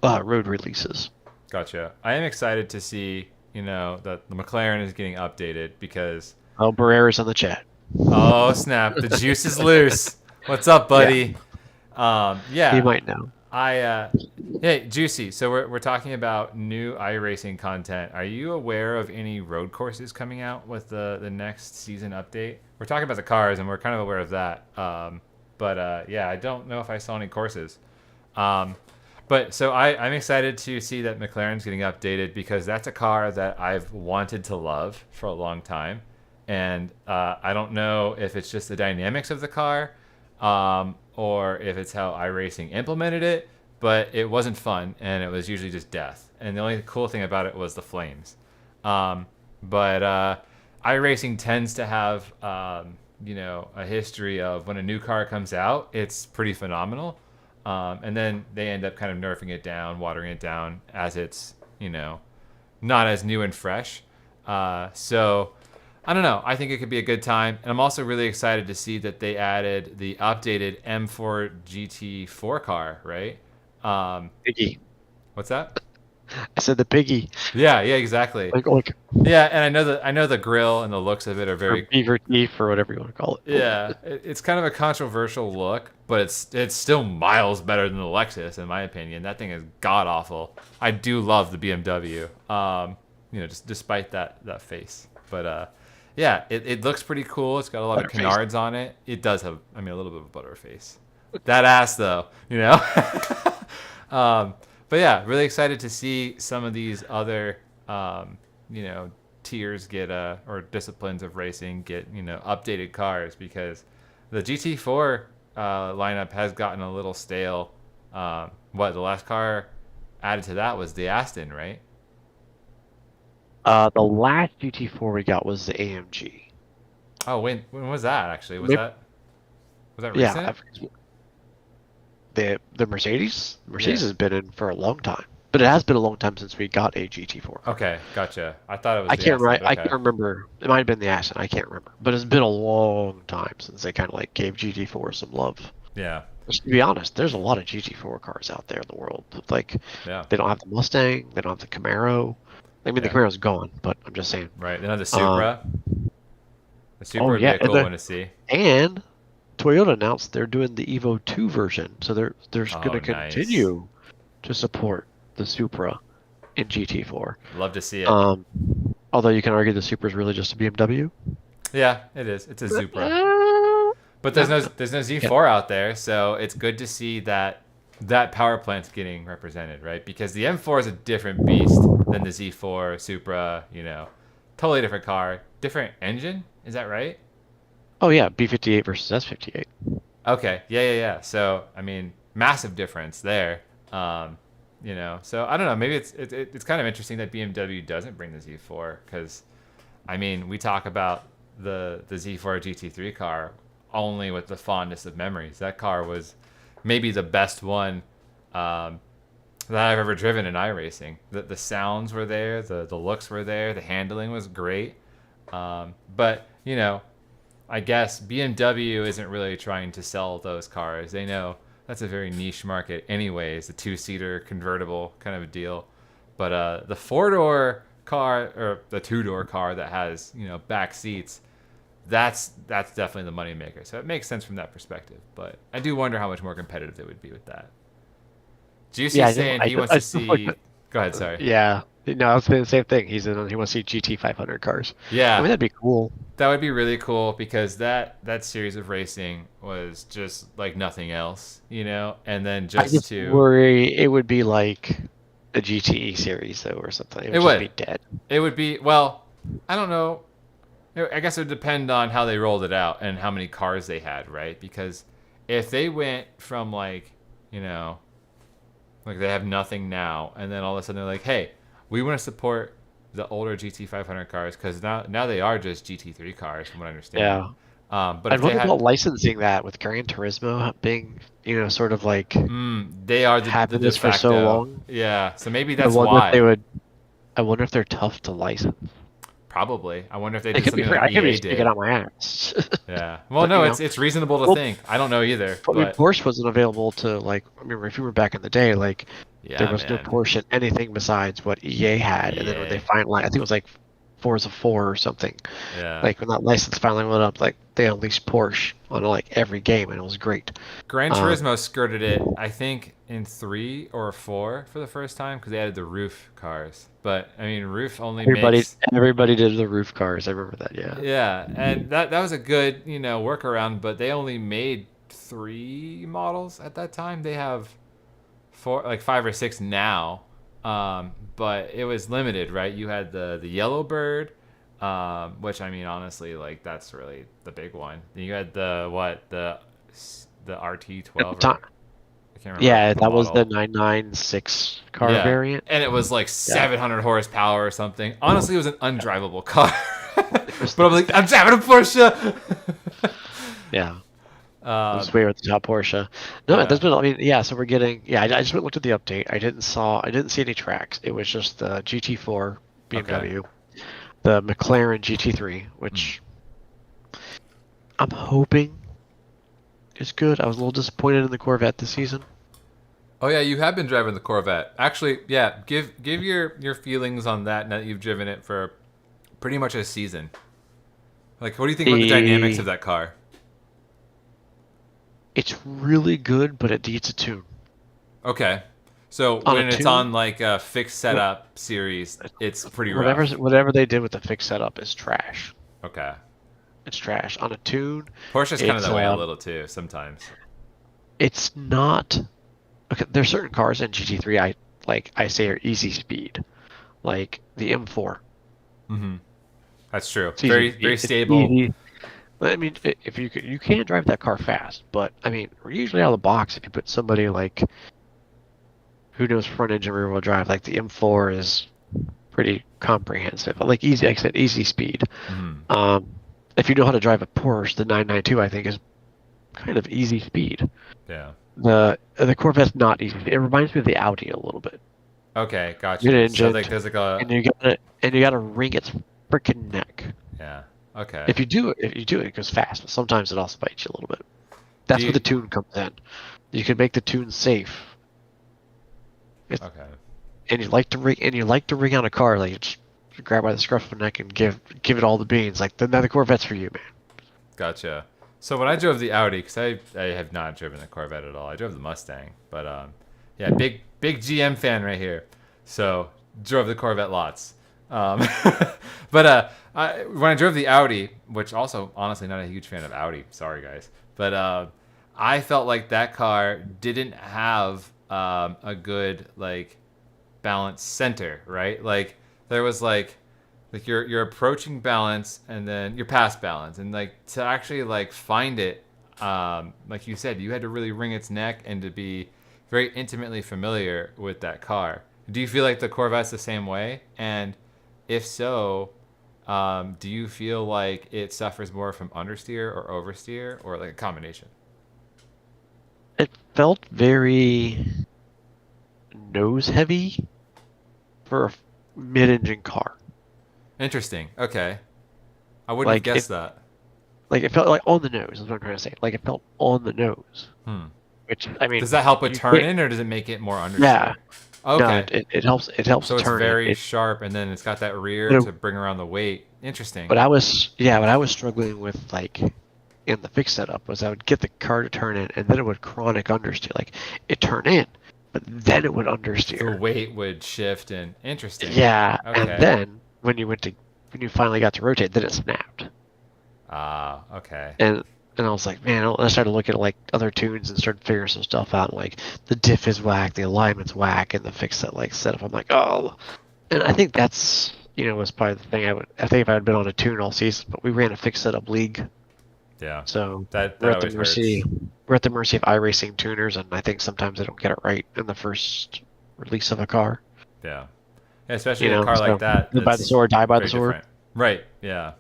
road releases. Gotcha. I am excited to see, you know, that the McLaren is getting updated because... Oh, Barrera's on the chat. Oh, snap. The juice is loose. What's up, buddy? Yeah. You might know. Hey, Juicy, so we're talking about new iRacing content. Are you aware of any road courses coming out with the next season update? We're talking about the cars, and we're kind of aware of that. But yeah, I don't know if I saw any courses. But so I'm excited to see that McLaren's getting updated because that's a car that I've wanted to love for a long time. And I don't know if it's just the dynamics of the car or if it's how iRacing implemented it, but it wasn't fun and it was usually just death. And the only cool thing about it was the flames. But iRacing tends to have, you know, a history of when a new car comes out, it's pretty phenomenal. And then they end up kind of nerfing it down, watering it down as it's, you know, not as new and fresh. So I don't know. I think it could be a good time, and I'm also really excited to see that they added the updated M4 GT4 car. Right? Piggy. What's that? I said the piggy. Yeah, exactly. Like Yeah, and I know the grill and the looks of it are or very beaver teeth or whatever you want to call it. yeah. It's kind of a controversial look, but it's still miles better than the Lexus in my opinion. That thing is god awful. I do love the BMW. Just despite that face, but yeah, it looks pretty cool. It's got a lot of canards on it. It does have, a little bit of a butter face. That ass though, But yeah, really excited to see some of these other, tiers get or disciplines of racing get updated cars, because the GT4 lineup has gotten a little stale. The last car added to that was the Aston, right? The last GT4 we got was the AMG. Oh, when was that actually? Was Yep. that Yeah, recent? the Mercedes. Mercedes has been in for a long time, but it has been a long time since we got a GT4. Okay, gotcha. I thought it was. I the can't Aston, right. but I okay. can't remember. It might have been the Aston. I can't remember, but it's been a long time since they kind of like gave GT4 some love. Yeah. Which, to be honest, there's a lot of GT4 cars out there in the world. Like, Yeah. they don't have the Mustang, they don't have the Camaro. I mean, the Yeah. Camaro's gone, but I'm just saying. Right. Then the Supra. The Supra oh, would yeah, be a cool and one to see. And Toyota announced they're doing the Evo 2 version, so they're going to nice. continue to support the Supra in GT4. Love to see it. Although you can argue the Supra is really just a BMW. Yeah, it is. It's a Supra. But there's no Z4 out there, so it's good to see that power plant's getting represented, right? Because the M4 is a different beast than the Z4 Supra. Totally different car, different engine. Is that right? Oh yeah, B58 versus S58. Okay. Yeah. So massive difference there. So I don't know. Maybe it's kind of interesting that BMW doesn't bring the Z4, because, we talk about the Z4 GT3 car only with the fondness of memories. That car was maybe the best one that I've ever driven in iRacing. The sounds were there, the looks were there, the handling was great. But I guess BMW isn't really trying to sell those cars. They know that's a very niche market anyways, the two-seater convertible kind of a deal. But the four-door car, or the two-door car that has back seats, that's definitely the money maker. So it makes sense from that perspective. But I do wonder how much more competitive it would be with that. Juicy saying he wants to see. Go ahead, sorry. Yeah, no, I was saying the same thing. He wants to see GT 500 cars. Yeah, that'd be cool. That would be really cool, because that series of racing was just like nothing else, And then I just worry it would be like a GTE series though, or something. It would just be dead. It would be, well, I don't know. I guess it would depend on how they rolled it out and how many cars they had, right? Because if they went from like they have nothing now, and then all of a sudden they're like, hey, we want to support the older GT500 cars, because now they are just GT3 cars, from what I understand. Yeah. But I wonder about licensing that with Gran Turismo being, sort of like they are the this for so long. Yeah, so maybe that's why. I wonder if they're tough to license. Probably. I wonder if they It did could something be. like I could be EA speaking did. on my ass. Yeah. Well, But, no, it's reasonable to think. I don't know either. But Porsche wasn't available to like. I remember if you were back in the day, like there was no man. Porsche in anything besides what EA had, and then when they finally, I think it was like Forza 4 or something. Yeah. Like when that license finally went up, like they unleashed Porsche on like every game, and it was great. Gran Turismo skirted it, I think, in 3 or 4 for the first time, because they added the roof cars. But roof only makes. Everybody did the roof cars. I remember that. Yeah. Yeah, and that was a good workaround, but they only made 3 models at that time. They have 5 or 6 now, but it was limited, right? You had the Yellowbird, which honestly, like that's really the big one. Then you had the RT12. Yeah, that was the 996 car variant. And it was like 700 horsepower or something. Honestly, it was an undrivable car. But I'm like, I'm driving a Porsche. Yeah. It's way with the top Porsche. No, Yeah. there's been, so we're getting, I just went and looked at the update. I didn't see any tracks. It was just the GT4 BMW. the McLaren GT3, which I'm hoping is good. I was a little disappointed in the Corvette this season. Oh yeah, you have been driving the Corvette. Actually, yeah. Give your feelings on that now that you've driven it for pretty much a season. Like, what do you think about the dynamics of that car? It's really good, but it needs a tune. Okay. So On when a it's tune? on like a fixed setup series, it's pretty rough. Whatever they did with the fixed setup is trash. Okay. It's trash. On a tune, Porsche's kind of it's, that way a little too sometimes. it's not. Okay, there's certain cars in GT3 I say are easy speed, like the M4. Mm-hmm. That's true. It's easy. Very It's stable. easy. I mean, if you can drive that car fast, but I mean, usually out of the box, if you put somebody like who knows front engine rear wheel drive, like the M4 is pretty comprehensive. Like easy, like I said, easy speed. Mm-hmm. If you know how to drive a Porsche, the 992 I think is kind of easy speed. Yeah. The Corvette's not easy. It reminds me of the Audi a little bit. Okay, gotcha. Good So engine, like there's like a and you gotta wring its freaking neck. yeah. Okay. If you do it, it goes fast. But sometimes it also bites you a little bit. That's Do where you- the tune comes in. You can make the tune safe, Okay. and you like to ring out a car, like just grab by the scruff of the neck and give it all the beans. Like then the Corvette's for you, man. Gotcha. So when I drove the Audi, because I have not driven the Corvette at all. I drove the Mustang, but yeah, big GM fan right here. So drove the Corvette lots. But when I drove the Audi, which also honestly not a huge fan of Audi. Sorry guys, but I felt like that car didn't have a good like balanced center, right? Like there was like you're approaching balance and then you're past balance, and like to actually like find it, like you said, you had to really wring its neck and to be very intimately familiar with that car. Do you feel like the Corvette's the same way? And if so, do you feel like it suffers more from understeer or oversteer or like a combination? It felt very nose heavy for a mid-engine car. Interesting. Okay. I wouldn't Like, have guessed that. Like it felt like on the nose. Is what I'm trying to say. Like it felt on the nose. Hmm. Which I mean, Does that help a you turn can't- in, or does it make it more understeer? Yeah. Okay. No, it helps. It helps So it's turn. very It, sharp, and then it's got that rear But it- to bring around the weight. Interesting. But I was struggling with like in the fixed setup was I would get the car to turn in and then it would chronic understeer. Like it turn in, but then it would the understeer. weight would shift, and interesting. Yeah, Okay. and then when you finally got to rotate, then it snapped. Ah, okay. And I was like, man, I started looking at like other tunes and started figuring some stuff out. Like the diff is whack, the alignment's whack, and the fixed set like setup. I'm like, oh, and I think that's was probably the thing I think if I had been on a tune all season, but we ran a fixed setup league, Yeah. so That we're at the always mercy. hurts. We're at the mercy of iRacing tuners, and I think sometimes they don't get it right in the first release of a car. Yeah. Yeah, especially You a know, car so like that. live by the that's sword, die by the very sword. different. Right. Yeah.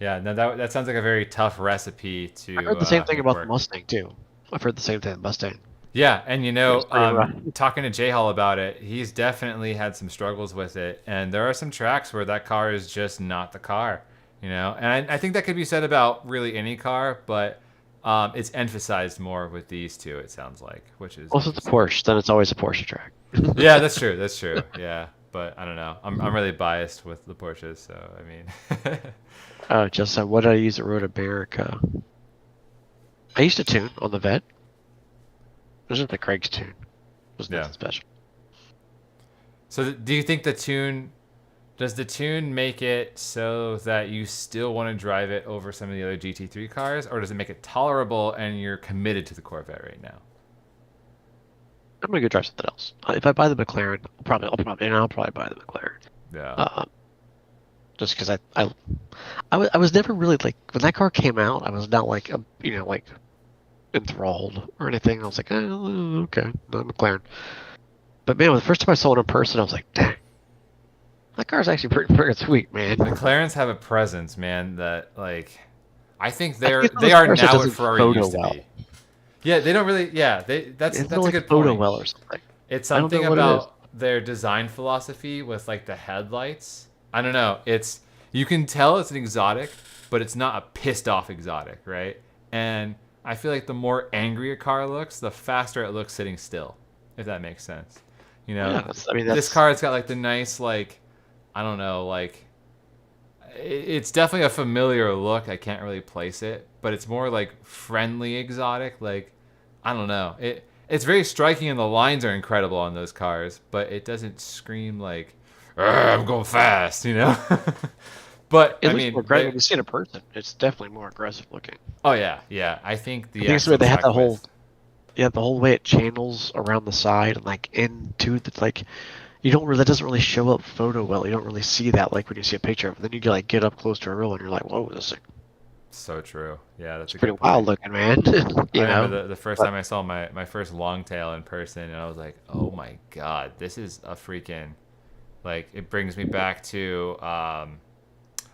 Yeah. No, that sounds like a very tough recipe to. I heard the same thing make about work. the Mustang too. I've heard the same thing about the Mustang. Yeah, and It's pretty rough. talking to J Hall about it, he's definitely had some struggles with it, and there are some tracks where that car is just not the car, And I think that could be said about really any car, but it's emphasized more with these two. It sounds like, which is Also, it's a Porsche, then it's always a Porsche track. yeah, that's true. That's true. Yeah, but I don't know. I'm really biased with the Porsches, so I mean. Just what did I use at Road America? I used to tune on the Vet. It was just the Craig's tune. It was nothing Yeah. special. So do you think does the tune make it so that you still want to drive it over some of the other GT3 cars, or does it make it tolerable and you're committed to the Corvette right now? I'm gonna go drive something else. If I buy the McLaren, I'll probably buy the McLaren. Yeah. Just because I was never really like when that car came out, I was not like like enthralled or anything. I was like, okay, not McLaren. But man, the first time I saw it in person, I was like, dang, that car's actually pretty sweet, man. McLarens have a presence, man, that like I think I think they it's are one of those cars that now what doesn't Ferrari photo used to well. be. Yeah, they don't really. Yeah, that's It's a not like good photo point. well or something. It's I don't know something what it about their design philosophy with like the headlights I don't know. You can tell it's an exotic, but it's not a pissed off exotic, right? And I feel like the more angry a car looks, the faster it looks sitting still, if that makes sense. You know, Yeah, this car's got like the nice, like, I don't know, like, it's definitely a familiar look. I can't really place it, but it's more like friendly exotic. Like, I don't know. It's very striking, and the lines are incredible on those cars, but it doesn't scream like, I'm going fast, you know? But, I mean... more aggressive. When you see it in person, it's definitely more aggressive looking. Oh, yeah, yeah. I think the... I think it's where they had the whole... Yeah, the whole way it channels around the side and, like, into the... Like, you don't really... That doesn't really show up photo well. You don't really see that, like, when you see a picture of it. Then you, like, get up close to a real and you're like, whoa, this thing... So true. Yeah, that's pretty wild looking, man. I remember the first time I saw my first longtail in person, and I was like, oh my god, this is a freaking... Like, it brings me back to...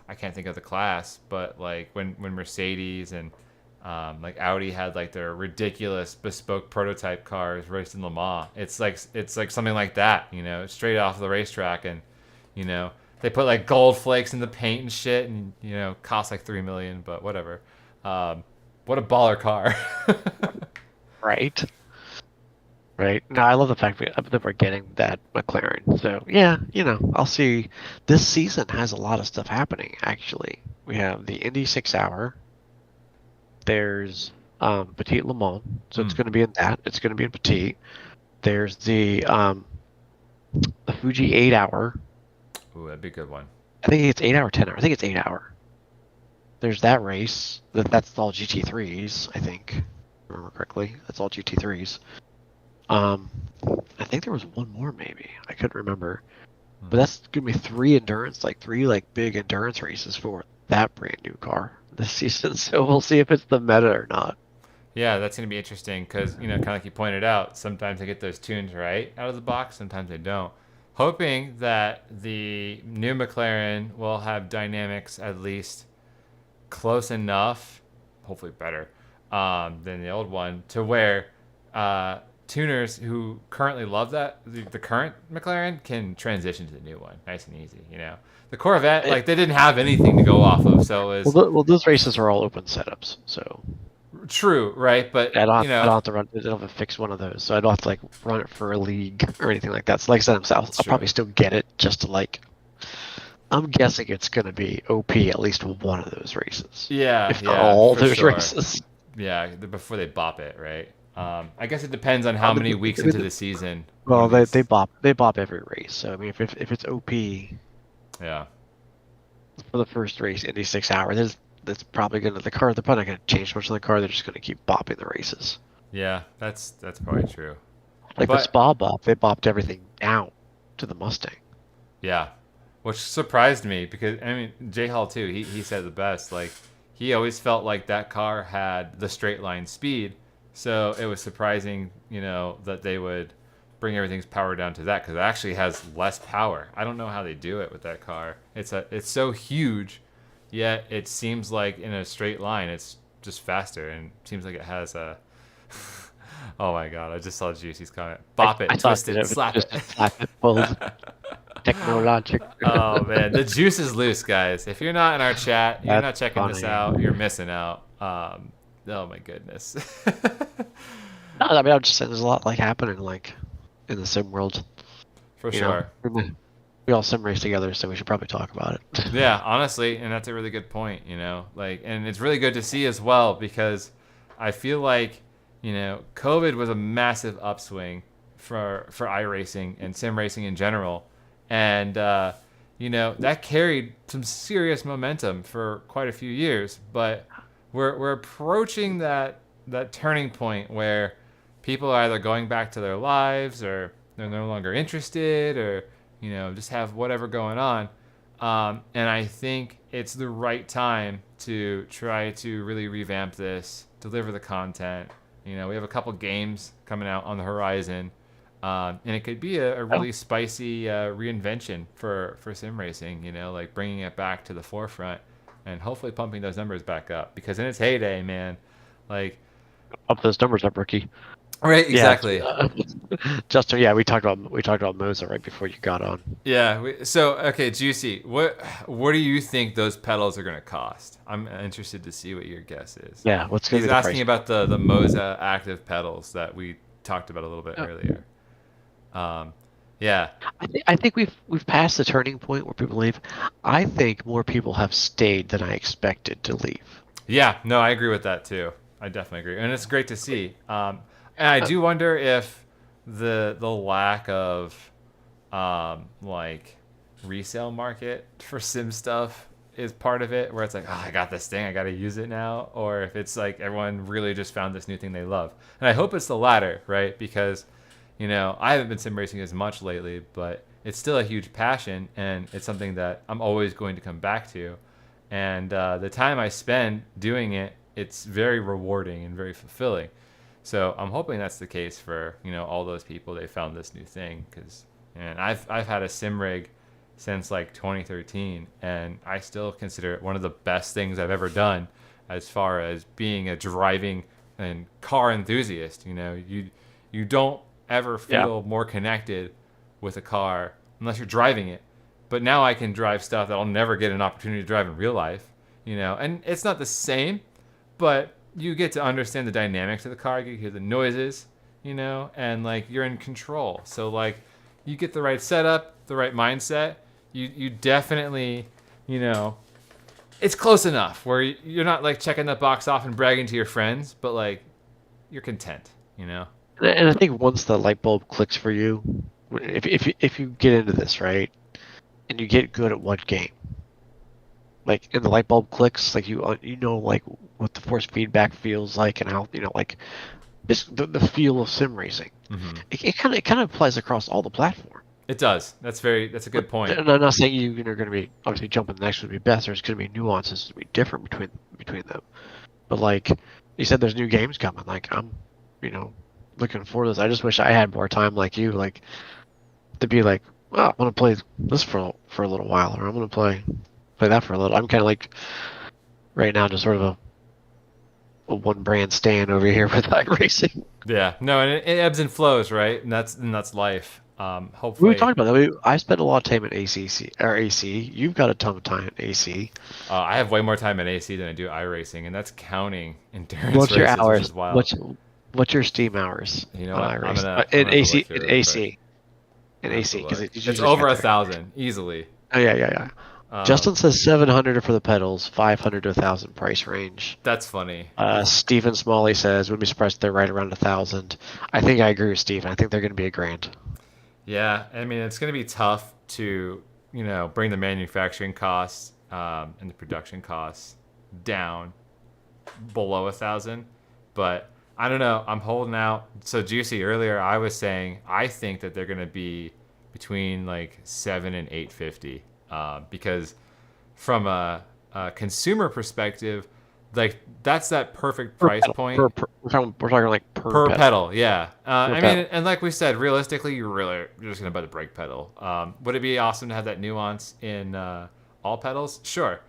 I can't think of the class, but like when Mercedes and like Audi had like their ridiculous bespoke prototype cars raced in Le Mans. It's like something like that, you know, straight off the racetrack, and you know they put like gold flakes in the paint and shit, and you know cost like $3 million, but whatever. What a baller car! Right. Right. No, I love the fact that we're getting that McLaren. So yeah, you know, I'll see. This season has a lot of stuff happening. Actually, we have the Indy 6-hour. There's Petit Le Mans, so it's going to be in that. It's going to be in Petit. There's the Fuji 8-hour. Ooh, that'd be a good one. I think it's 8-hour, 10-hour. I think it's 8-hour. There's that race. That's all GT3s. I think, if I remember correctly. That's all GT3s. I think there was one more maybe. I couldn't remember. But that's gonna be three big endurance races for that brand new car this season. So we'll see if it's the meta or not. Yeah, that's gonna be interesting because you know, kind of like you pointed out, sometimes they get those tunes right out of the box, sometimes they don't. Hoping that the new McLaren will have dynamics at least close enough, hopefully better, than the old one, to where tuners who currently love the current McLaren can transition to the new one nice and easy. You know, the Corvette, like, they didn't have anything to go off of, so it was... well, those races are all open setups, so true, right? But I don't you know, have to run. I don't have to fix one of those, so I don't have to like run it for a league or anything like that. So like I said, I'll probably still get it just to like. I'm guessing it's gonna be OP at least one of those races. Yeah, if not all those sure. races. Yeah, before they bop it, right? I guess it depends on how many weeks into the season. Well, they bop every race. So I mean, if it's OP, yeah, for the first race, Indy 6-hour, that's probably gonna they're probably not gonna change much on the car. They're just gonna keep bopping the races. Yeah, that's probably true. Like the Spa bop, they bopped everything down to the Mustang. Yeah, which surprised me because I mean J Hall too. He said the best. Like he always felt like that car had the straight line speed. So it was surprising, you know, that they would bring everything's power down to that because it actually has less power. I don't know how they do it with that car. It's so huge, yet it seems like in a straight line it's just faster, and it seems like it has a... Oh my god, I just saw Juicy's comment. Bop it, twist it, slap it. Slap it, technologic. Oh man, the juice is loose, guys. If you're not in our chat, you're not checking this out, you're missing out. Oh my goodness. No, I mean, I'm just saying there's a lot like happening like in the sim world. For sure. We all sim race together, so we should probably talk about it. Yeah, honestly, and that's a really good point, you know. Like, and it's really good to see as well because I feel like, you know, COVID was a massive upswing for iRacing and sim racing in general. And you know, that carried some serious momentum for quite a few years, but we're approaching that turning point where people are either going back to their lives or they're no longer interested or, you know, just have whatever going on. And I think it's the right time to try to really revamp this, deliver the content. You know, we have a couple games coming out on the horizon, and it could be a really spicy reinvention for sim racing, you know, like bringing it back to the forefront and hopefully pumping those numbers back up because in its heyday, man, like... Up those numbers up, rookie. Right, exactly. Justin, yeah, we talked about Moza right before you got on. Yeah. So, okay, Juicy, what do you think those pedals are going to cost? I'm interested to see what your guess is. Yeah, what's going to He's be the asking price? about the Moza active pedals that we talked about a little bit earlier. Yeah. I think we've passed the turning point where people leave. I think more people have stayed than I expected to leave. Yeah, no, I agree with that too. I definitely agree, and it's great to see. And I do wonder if the lack of like resale market for sim stuff is part of it, where it's like, oh, I got this thing, I got to use it now, or if it's like everyone really just found this new thing they love. And I hope it's the latter, right? Because I haven't been sim racing as much lately, but it's still a huge passion, and it's something that I'm always going to come back to. And the time I spend doing it, it's very rewarding and very fulfilling. So I'm hoping that's the case for all those people. They found this new thing, because I've had a sim rig since like 2013, and I still consider it one of the best things I've ever done as far as being a driving and car enthusiast. You don't ever feel more connected with a car unless you're driving it. But now I can drive stuff that I'll never get an opportunity to drive in real life, and it's not the same, but you get to understand the dynamics of the car. You hear the noises, and like you're in control. So like you get the right setup, the right mindset. You definitely, it's close enough where you're not like checking that box off and bragging to your friends, but like you're content, And I think once the light bulb clicks for you, if you get into this, right, and you get good at one game, like, and the light bulb clicks, like like what the force feedback feels like, and how like just the feel of sim racing. Mm-hmm. It kind of applies across all the platform. It does. That's a good point. And I'm not saying you're going to be obviously jumping the next one would be best. There's going to be nuances to be different between them. But like you said, there's new games coming. Like I'm, looking forward to this. I just wish I had more time, like you, like to be like, well, I'm going to play this for a little while, or I'm going to play that for a little. I'm kind of like right now, just sort of a one brand stand over here with iRacing. Yeah. No, and it ebbs and flows, right? And that's life. We Hopefully. were talking about that. I spent a lot of time at AC. You've got a ton of time at AC. I have way more time at AC than I do iRacing, and that's counting endurance What's your races, hours? which is wild. What's your Steam hours? You know on what? I'm iRacing? gonna in have to AC, look here in real AC, in quick. AC, because It's over 1,000 easily. Oh yeah. Justin says 700 for the pedals, 500 to 1,000 price range. That's funny. Stephen Smalley says, "Wouldn't be surprised if they're right around 1,000." I think I agree with Stephen. I think they're going to be $1,000. Yeah, I mean it's going to be tough to bring the manufacturing costs and the production costs down below 1,000, but I don't know. I'm holding out. So Juicy, earlier I was saying I think that they're going to be between like 7 and 850, because from a consumer perspective, like that's that perfect price point. We're talking like per pedal, yeah. I mean, pedal. and like we said, realistically, you're just gonna buy the brake pedal. Would it be awesome to have that nuance in all pedals? Sure.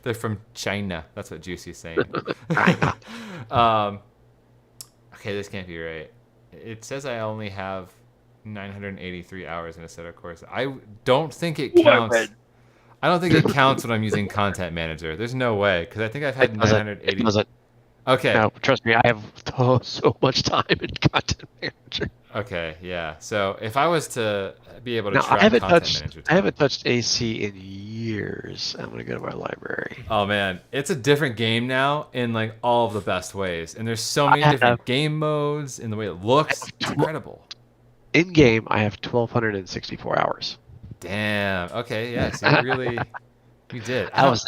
They're from China. That's what Juicy's saying. Okay, this can't be right. It says I only have 983 hours in a set of course. I don't think it counts. I don't think it counts when I'm using Content Manager. There's no way, because I think I've had 980. It doesn't. Okay. No, trust me, I have so much time in Content Manager. Okay, yeah. So if I was to be able to Now, track I haven't Content touched Manager I time, haven't touched AC in years. I'm gonna go to my library. oh man, it's a different game now in like all of the best ways, and there's so many have- different game modes and the way it looks. It's incredible. In game, I have 1,264 hours. Damn. Okay. Yeah. So you did. I was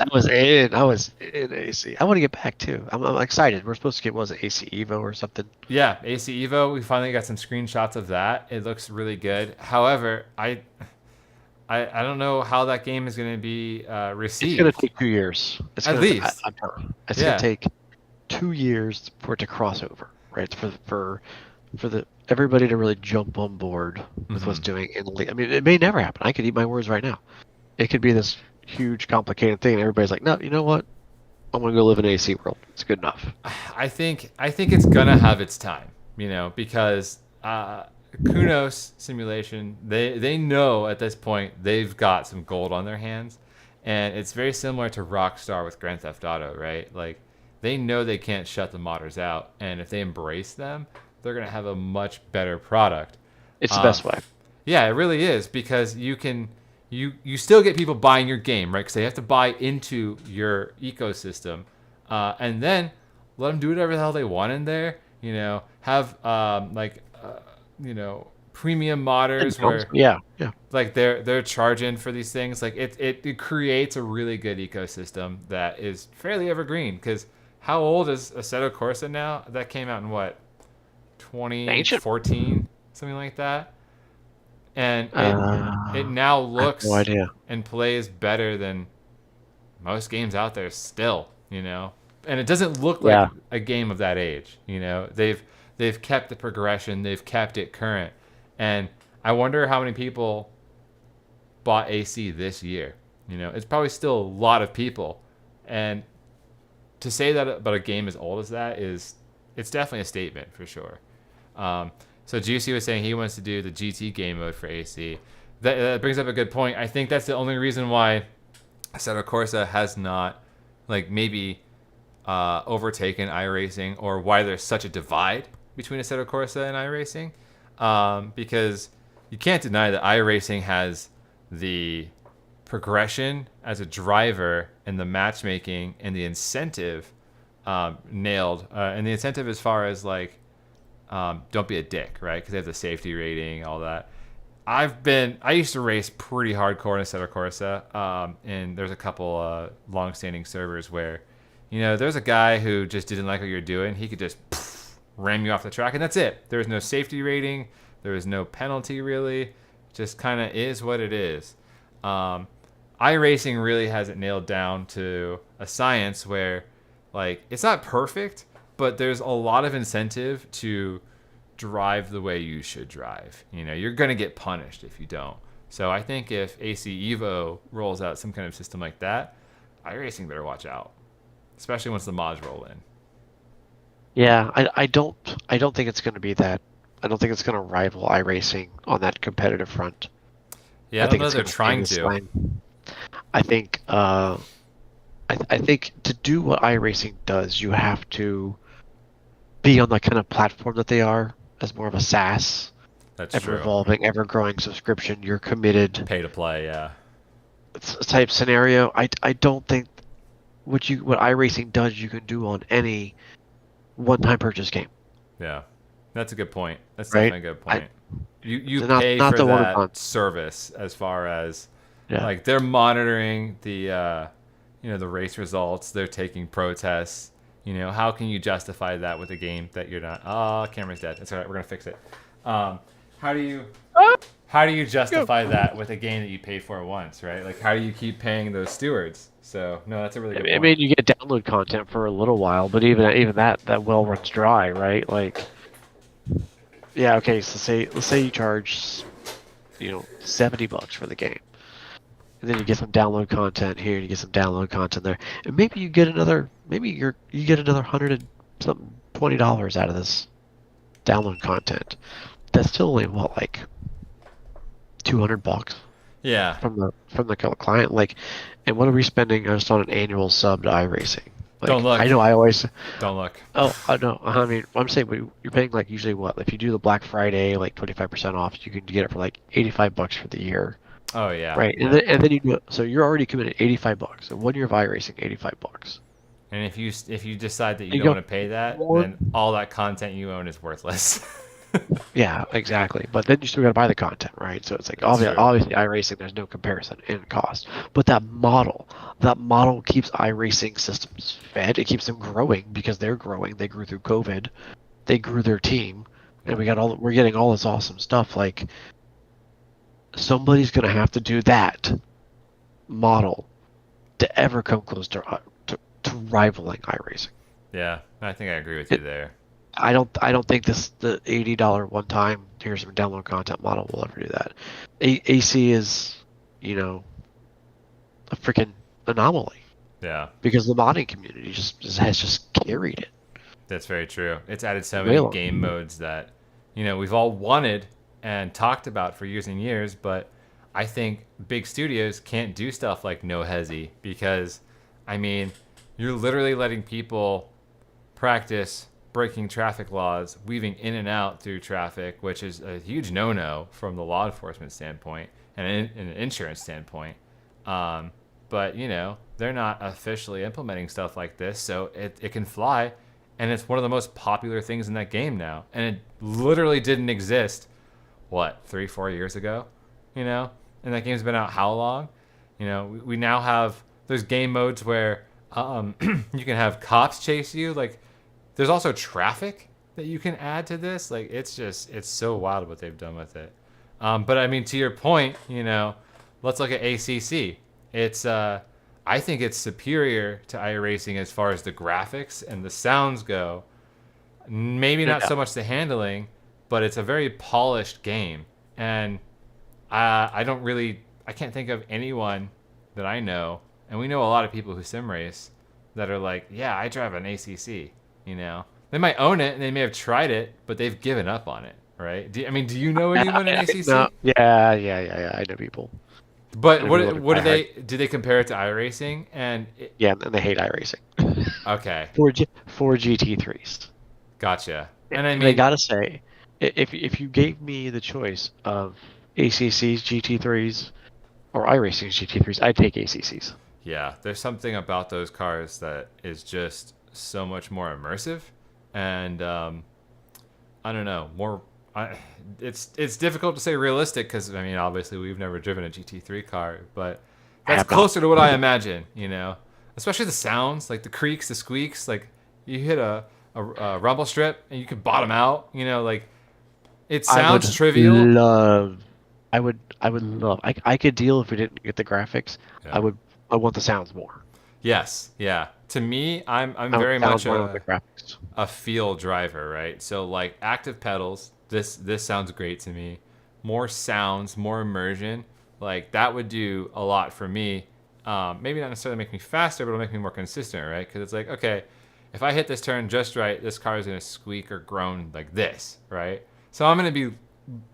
in AC. I want to get back too. I'm excited. We're supposed to get, what was it, AC Evo or something? Yeah, AC Evo. We finally got some screenshots of that. It looks really good. However, I don't know how that game is going to be received. It's gonna take 2 years. At least. I'm telling you. It's Yeah. gonna take 2 years for it to cross over, right? For the everybody to really jump on board with what's doing in the league. I mean, it may never happen. I could eat my words right now. It could be this huge, complicated thing, and everybody's like, "No, you know what? I'm gonna go live in AC world. It's good enough. I think it's gonna have its time, because Kunos simulation, they know at this point they've got some gold on their hands, and it's very similar to Rockstar with Grand Theft Auto, right? Like they know they can't shut the modders out, and if they embrace them, they're gonna have a much better product. It's the best way. Yeah, it really is, because you still get people buying your game, right? Because they have to buy into your ecosystem, and then let them do whatever the hell they want in there. Have premium modders where yeah. like they're charging for these things. Like it creates a really good ecosystem that is fairly evergreen. Because how old is Assetto Corsa now? That came out in what, 2014, something like that. And it now looks no idea. and plays better than most games out there still, and it doesn't look like a game of that age. They've kept the progression, they've kept it current, and I wonder how many people bought AC this year. It's probably still a lot of people, and to say that about a game as old as that it's definitely a statement for sure. So Juicy was saying he wants to do the GT game mode for AC. That brings up a good point. I think that's the only reason why Assetto Corsa has not, maybe overtaken iRacing, or why there's such a divide between Assetto Corsa and iRacing. Because you can't deny that iRacing has the progression as a driver and the matchmaking and the incentive nailed. And the incentive as far as don't be a dick, right? Because they have the safety rating, all that. I used to race pretty hardcore in Assetto Corsa, and there's a couple long-standing servers where, there's a guy who just didn't like what you're doing. He could just ram you off the track, and that's it. There was no safety rating. There was no penalty, really. Just kind of is what it is. iRacing really has it nailed down to a science where, it's not perfect, but there's a lot of incentive to drive the way you should drive. You're going to get punished if you don't. So I think if AC Evo rolls out some kind of system like that, iRacing better watch out, especially once the mods roll in. Yeah, I don't think it's going to be that. I don't think it's going to rival iRacing on that competitive front. Yeah, I don't know they're trying to. I think I think to do what iRacing does, you have to be on the kind of platform that they are, as more of a SaaS, That's ever true. evolving, ever growing subscription. You're committed Pay to play, yeah. type scenario. I don't think what iRacing does you can do on any one-time purchase game. Yeah, that's a good point. That's Right? definitely a good point. You So not pay the for one that month. service as far as Yeah. they're monitoring the the race results. They're taking protests. How can you justify that with a game that you're not? Oh, camera's dead. It's all right. We're gonna fix it. How do you justify that with a game that you paid for once, right? How do you keep paying those stewards? So no, that's a really good point. I mean, you get download content for a little while, but even that well runs dry, right? Yeah, okay. So let's say you charge, $70 for the game, and then you get some download content here, and you get some download content there, and maybe you get another $100 and something $20 out of this download content. That's still only $200 Yeah. from the client. And what are we spending just on an annual sub to iRacing? Don't look. I know I always. Don't look. Oh, I know. I mean, I'm saying you're paying usually what? If you do the Black Friday 25% off, you can get it for $85 for the year. Oh yeah. Right, Yeah. and then you do so you're already committed $85. And 1 year of iRacing, $85. And if you decide that you You don't go want to pay that, more- then all that content you own is worthless. Yeah, exactly. But then you still got to buy the content, right? So it's true. obviously iRacing, there's no comparison in cost. But that model keeps iRacing systems fed. It keeps them growing because they're growing. They grew through COVID. They grew their team, and we're getting all this awesome stuff. Somebody's gonna have to do that model to ever come close to rivaling iRacing. Yeah, I think I agree with you there. I don't think the $80 one time here's some download content model will ever do that. AC is, a freaking anomaly. Yeah, because the modding community has just carried it. that's very true. It's added so Way many long. game modes that, we've all wanted and talked about for years and years, but I think big studios can't do stuff like No Hesi because, I mean, you're literally letting people practice breaking traffic laws, weaving in and out through traffic, which is a huge no-no from the law enforcement standpoint and an insurance standpoint. But, they're not officially implementing stuff like this, so it can fly, and it's one of the most popular things in that game now. And it literally didn't exist, 3-4 years ago, And that game's been out how long? We now have, there's game modes where you can have cops chase you. Like, there's also traffic that you can add to this. Like, it's so wild what they've done with it. But I mean, to your point, let's look at ACC. It's, I think it's superior to iRacing as far as the graphics and the sounds go. Maybe not so much the handling, but it's a very polished game. And I can't think of anyone that I know, and we know a lot of people who sim race, that are like, yeah, I drive an ACC. They might own it and they may have tried it, but they've given up on it, right? Do you know anyone in ACC? No. Yeah. I know people. But what do they compare it to iRacing? Yeah, and they hate iRacing. Okay. For GT3s. Gotcha. And I mean, they gotta say, if you gave me the choice of ACC's GT3s or iRacing's GT3s, I'd take ACC's. Yeah, there's something about those cars that is just so much more immersive, and I don't know, it's difficult to say realistic because I mean, obviously we've never driven a GT3 car, but that's closer to what I imagine. Especially the sounds, like the creaks, the squeaks, like you hit a rumble strip and you could bottom out. Like it sounds trivial. I would love. I could deal if we didn't get the graphics. Yeah. I want the sounds more. Yes, yeah. To me, I'm very much graphics. a feel driver, right? So like active pedals, this sounds great to me. More sounds, more immersion, like that would do a lot for me. Maybe not necessarily make me faster, but it'll make me more consistent, right? Because it's like, okay, if I hit this turn just right, this car is gonna squeak or groan like this, right? So I'm gonna be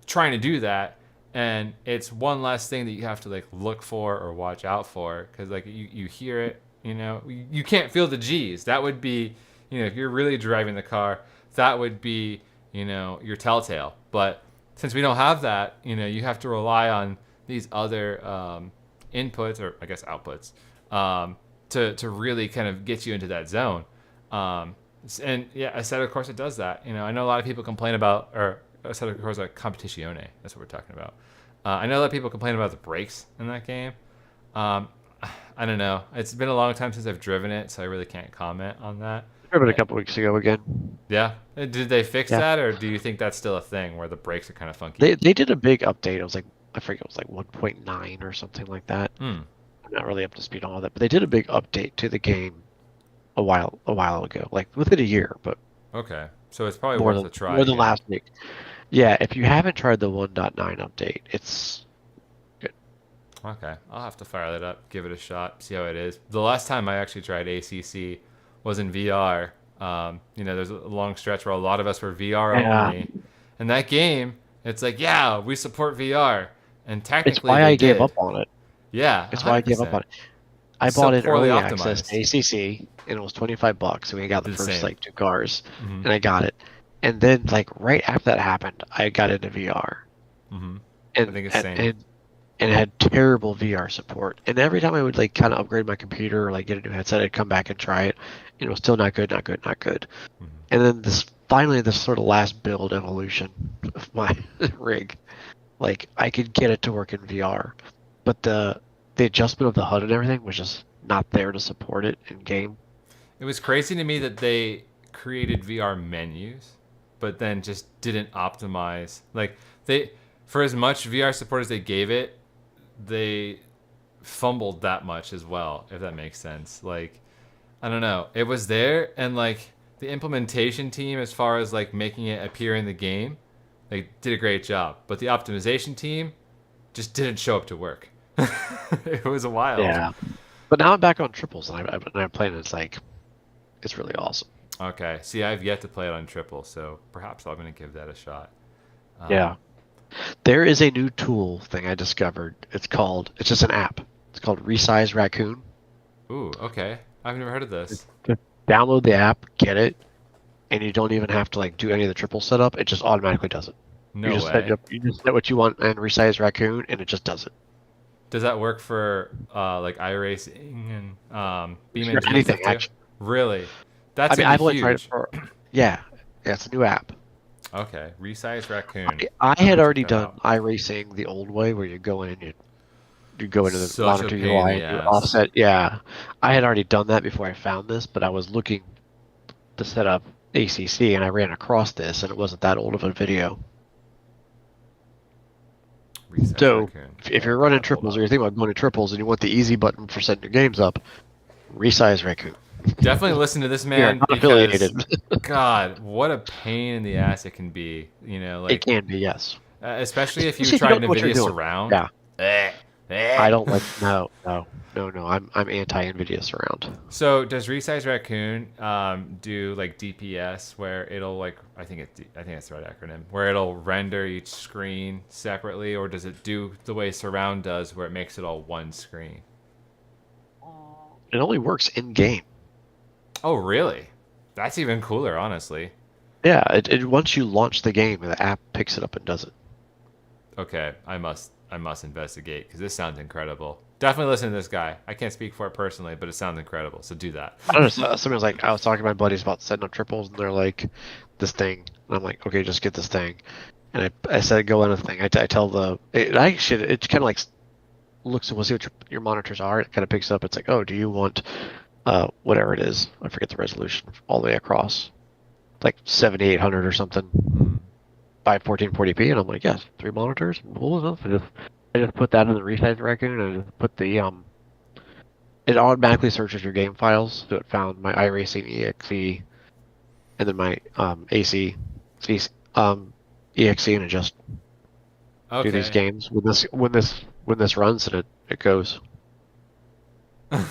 trying to do that. And it's one less thing that you have to like look for or watch out for, because like you hear it, you can't feel the G's. That would be, if you're really driving the car, that would be, your telltale. But since we don't have that, you have to rely on these other inputs, or I guess outputs, to really kind of get you into that zone. And yeah, I said, of course, it does that. I know a lot of people complain about, or a set of course, like competizione. That's what we're talking about. I know that people complain about the brakes in that game. I don't know. It's been a long time since I've driven it, so I really can't comment on that. I drove it a couple weeks ago again. Yeah. Did they fix that, or do you think that's still a thing where the brakes are kind of funky? They did a big update. It was like, I forget, it was like 1.9 or something like that. I'm not really up to speed on all that, but they did a big update to the game a while ago, like within a year. But okay, so it's probably worth a try. More than last week. Yeah, if you haven't tried the 1.9 update, it's good. Okay, I'll have to fire that up, give it a shot, see how it is. The last time I actually tried ACC was in VR. There's a long stretch where a lot of us were VR only. And that game, it's like, yeah, we support VR. And technically, it's why I gave up on it. Yeah, it's why I gave up on it. I bought it early access to ACC, and it was $25. So we got the first like 2 cars, and I got it. And then, like right after that happened, I got into VR, and I think it's same. And it had terrible VR support. And every time I would like kind of upgrade my computer or like get a new headset, I'd come back and try it, and it was still not good. And then this sort of last build evolution of my rig, like I could get it to work in VR, but the adjustment of the HUD and everything was just not there to support it in game. It was crazy to me that they created VR menus, but then just didn't optimize. Like for as much VR support as they gave it, they fumbled that much as well, if that makes sense. Like, I don't know. It was there, and like the implementation team, as far as like making it appear in the game, they did a great job. But the optimization team just didn't show up to work. It was wild. Yeah. But now I'm back on triples, and I'm playing. It's like, it's really awesome. Okay. See, I've yet to play it on triple, so perhaps I'm going to give that a shot. Yeah. There is a new tool thing I discovered. It's just an app. It's called Resize Raccoon. Ooh, okay. I've never heard of this. Just download the app, get it, and you don't even have to like do any of the triple setup. It just automatically does it. No you just way. You just set what you want and Resize Raccoon, and it just does it. Does that work for like iRacing and Sure, BeamNG and anything, stuff too? actually. Really? That's I mean, gonna I've be only tried it huge. for. Yeah, it's a new app. Okay, Resize Raccoon. I I'll had check already that done out. iRacing the old way, where you go in and you go into the Such a monitor pain in UI the and you ass. offset. Yeah, I had already done that before I found this, but I was looking to set up ACC, and I ran across this, and it wasn't that old of a video. Resize So, Raccoon. if Okay, you're I'll running pull triples, up. or you're thinking about going to triples, and you want the easy button for setting your games up, Resize Raccoon. Definitely listen to this We are man not because affiliated. God, what a pain in the ass it can be. You know, It like can be, yes. especially if Especially you if you try don't know what you're NVIDIA doing. Surround. Yeah. I don't like. Eh. No. I'm anti NVIDIA Surround. So does Resize Raccoon do like DPS where it'll like I think that's the right acronym where it'll render each screen separately, or does it do the way Surround does where it makes it all one screen? It only works in game. Oh really? That's even cooler, honestly. Yeah, it once you launch the game, the app picks it up and does it. Okay, I must investigate because this sounds incredible. Definitely listen to this guy. I can't speak for it personally, but it sounds incredible. So do that. I don't know. Somebody was like, I was talking to my buddies about setting up triples, and they're like, this thing. And I'm like, okay, just get this thing. And I said, go in the thing. I tell it kind of like looks and we'll see what your monitors are. It kind of picks up. It's like, oh, do you want whatever it is? I forget the resolution all the way across, like 7800 or something, 51440p. And I'm like, yes, 3 monitors, cool enough. I just put that in the Resize Raccoon, and I just put the it automatically searches your game files, so it found my iRacing exe, and then my AC exe, and it just do Okay. these games when this runs, and it goes. Yeah,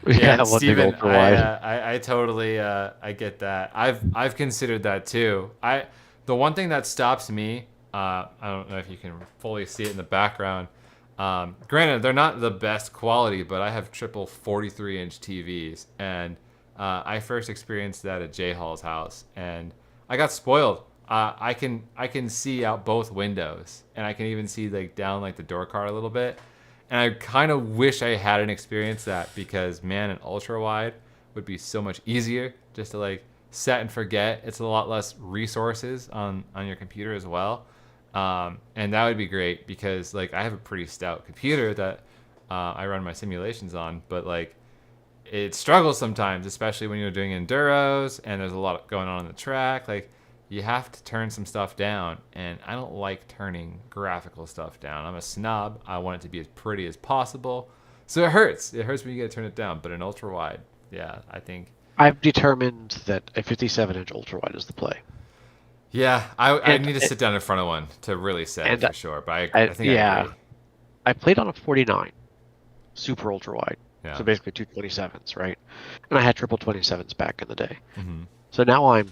one big Steven, ultra wide. I totally I get that. I've considered that too. The one thing that stops me, I don't know if you can fully see it in the background. Granted, they're not the best quality, but I have triple 43-inch TVs, and I first experienced that at J Hall's house, and I got spoiled. I can see out both windows, and I can even see like down like the door card a little bit. And I kind of wish I hadn't experienced that because, man, an ultra wide would be so much easier just to like set and forget. It's a lot less resources on your computer as well. And that would be great because like I have a pretty stout computer that I run my simulations on, but like it struggles sometimes, especially when you're doing enduros and there's a lot going on the track. Like you have to turn some stuff down, and I don't like turning graphical stuff down. I'm a snob. I want it to be as pretty as possible. So it hurts. It hurts when you get to turn it down. But an ultra wide, yeah, I think. I've determined that a 57-inch ultra wide is the play. Yeah, I need to sit down in front of one to really set it for sure. But I think I agree. I played on a 49, super ultra wide. Yeah. So basically 227s, right? And I had triple 27s back in the day. Mm-hmm. So now I'm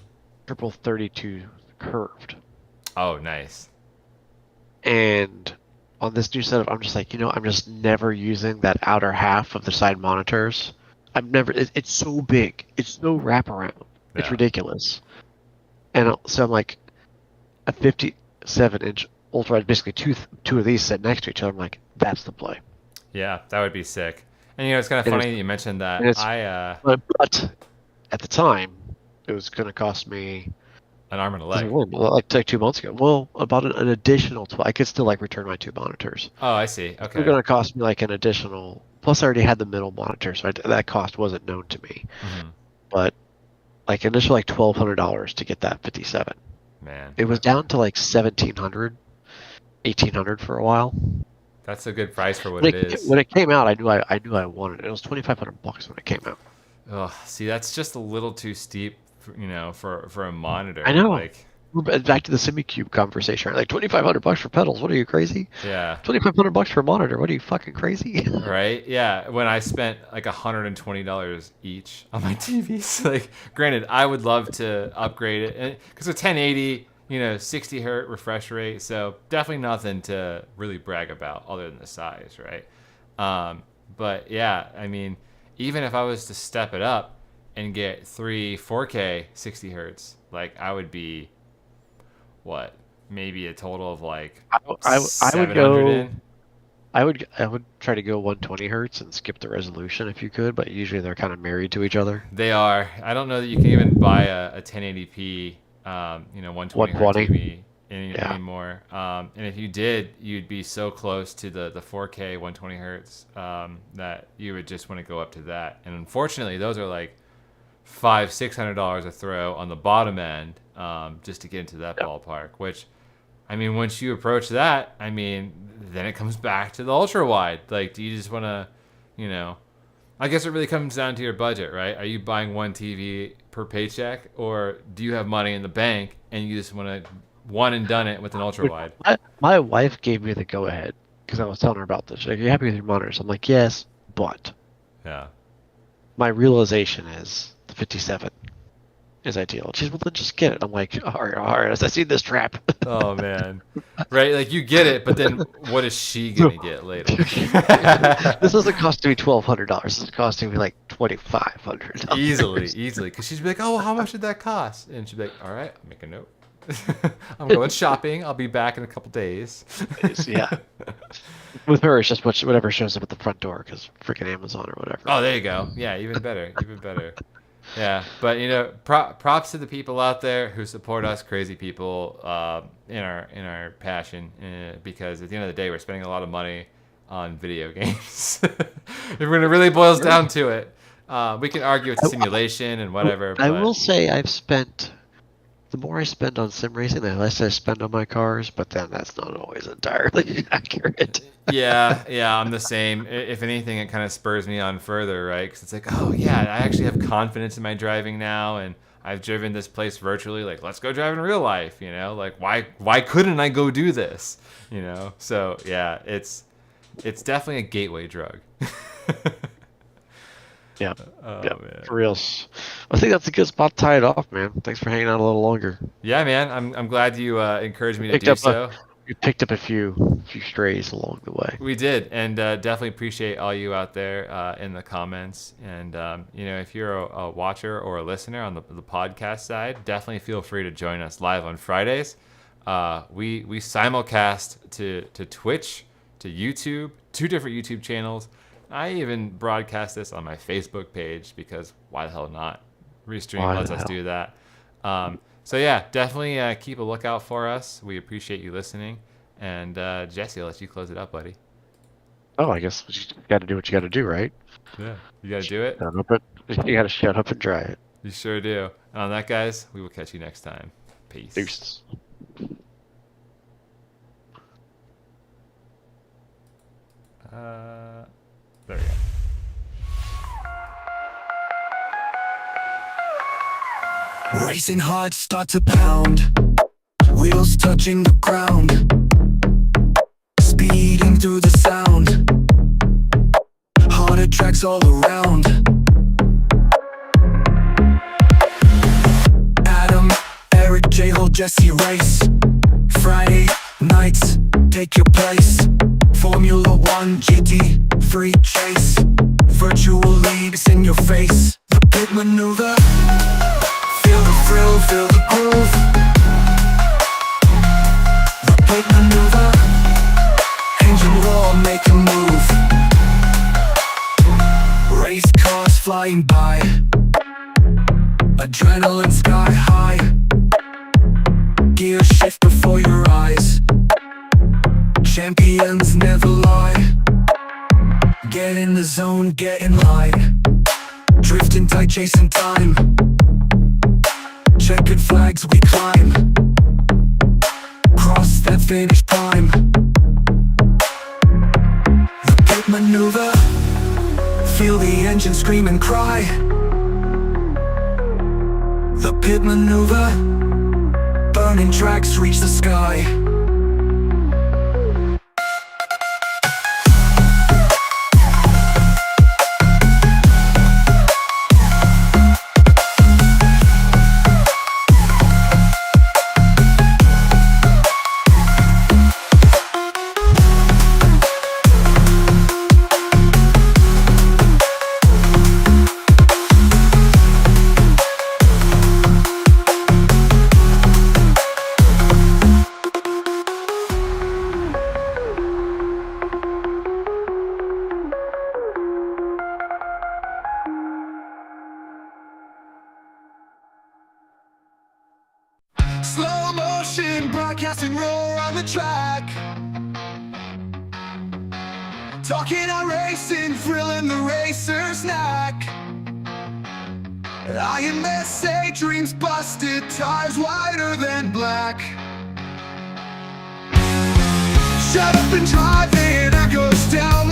triple 32 curved. Oh, nice. And on this new setup, I'm just like, I'm just never using that outer half of the side monitors. It's so big. It's so wraparound. It's Yeah. ridiculous. And so I'm like, a 57-inch ultra wide, basically two of these sit next to each other. I'm like, that's the play. Yeah, that would be sick. And it's kind of And funny that you mentioned that. But at the time, it was going to cost me An arm and a leg. like 2 months ago. Well, about an additional 12. I could still like return my 2 monitors. Oh, I see. It's Okay. going to cost me like an additional. Plus, I already had the middle monitor, so that cost wasn't known to me. Mm-hmm. But like initial like $1,200 to get that 57. Man, It was down to like 1,700, 1,800 for a while. that's a good price for what it is. When it came out, I knew I wanted it. It was $2,500 when it came out. Oh, see, that's just a little too steep, for a monitor. I know. Like, We're back to the SemiCube conversation. Like $2,500 for pedals. What are you, crazy? Yeah. $2,500 for a monitor. What are you, fucking crazy? Right? Yeah. When I spent like $120 each on my TVs, like, granted, I would love to upgrade it because a 1080, 60 hertz refresh rate. So definitely nothing to really brag about other than the size, right? But yeah, I mean, even if I was to step it up and get 3 4K 60 hertz, like, I would be what? Maybe a total of like I would 700 go. in. I would try to go 120 hertz and skip the resolution if you could, but usually they're kind of married to each other. They are. I don't know that you can even buy a 1080p, 120 hertz 120. TV Yeah. anymore. And if you did, you'd be so close to the 4K 120 hertz that you would just want to go up to that. And unfortunately, those are like $500-$600 a throw on the bottom end, just to get into that ballpark. Which, I mean, once you approach that, I mean, then it comes back to the ultra wide. Like, do you just want to, I guess it really comes down to your budget, right? Are you buying one TV per paycheck, or do you have money in the bank and you just want to one and done it with an ultra wide? My wife gave me the go ahead because I was telling her about this. She's like, "Are you happy with your monitors?" I'm like, "Yes, but." Yeah. My realization is the 57 is ideal. She's, "Well, then just get it." I'm like, all right, I see this trap. Oh man, right? Like, you get it, but then what is she gonna get later? This doesn't cost me $1,200. This is costing me like $2,500. easily, because she'd be like, "Oh, well, how much did that cost?" And she'd be like, "All right, I'll make a note. I'm going shopping. I'll be back in a couple days." Yeah. With her, it's just whatever shows up at the front door because freaking Amazon or whatever. Oh, there you go. Yeah, even better. Yeah, but props to the people out there who support us crazy people in our passion, because at the end of the day, we're spending a lot of money on video games. If when it really boils down to it, we can argue it's simulation and whatever. I But will say the more I spend on sim racing, the less I spend on my cars, but then that's not always entirely accurate. yeah, I'm the same. If anything, it kind of spurs me on further, right? Because it's like, oh yeah, I actually have confidence in my driving now, and I've driven this place virtually. Like, let's go drive in real life, Like, why couldn't I go do this, So yeah, it's definitely a gateway drug. Yeah. Oh, Yeah, man. for reals. I think that's a good spot to tie it off, man. Thanks for hanging out a little longer. Yeah, man. I'm glad you encouraged me to Picked do up so. We picked up a few strays along the way. We did, and definitely appreciate all you out there in the comments. And if you're a watcher or a listener on the podcast side, definitely feel free to join us live on Fridays. We simulcast to Twitch, to YouTube, 2 different YouTube channels. I even broadcast this on my Facebook page because why the hell not? Restream lets us do that. So yeah, definitely keep a lookout for us. We appreciate you listening. And Jesse, I'll let you close it up, buddy. Oh, I guess you got to do what you got to do, right? Yeah, you got to do it. You got to shut up and try it. You sure do. And on that, guys, we will catch you next time. Peace. Deuces. There we go. Racing hearts start to pound, wheels touching the ground, speeding through the sound, harder tracks all around. Adam, Eric, J-Hole, Jesse race. Friday nights, take your place. Formula 1 GT, free chase. Virtual leagues in your face. The pit maneuver, feel the thrill, feel the groove. The pit maneuver, engine roar, make a move. Race cars flying by, adrenaline sky high. Gear shift before your eyes, champions never lie. Get in the zone, get in line, drifting tight, chasing time. Checkered flags we climb, cross that finish prime. The pit maneuver, feel the engine scream and cry. The pit maneuver, Burning tracks reach the sky. Slow motion, broadcasting roar on the track. Talking on racing, thrilling the racer's neck. IMSA dreams busted, tires whiter than black. Shut up and drive, it echoes down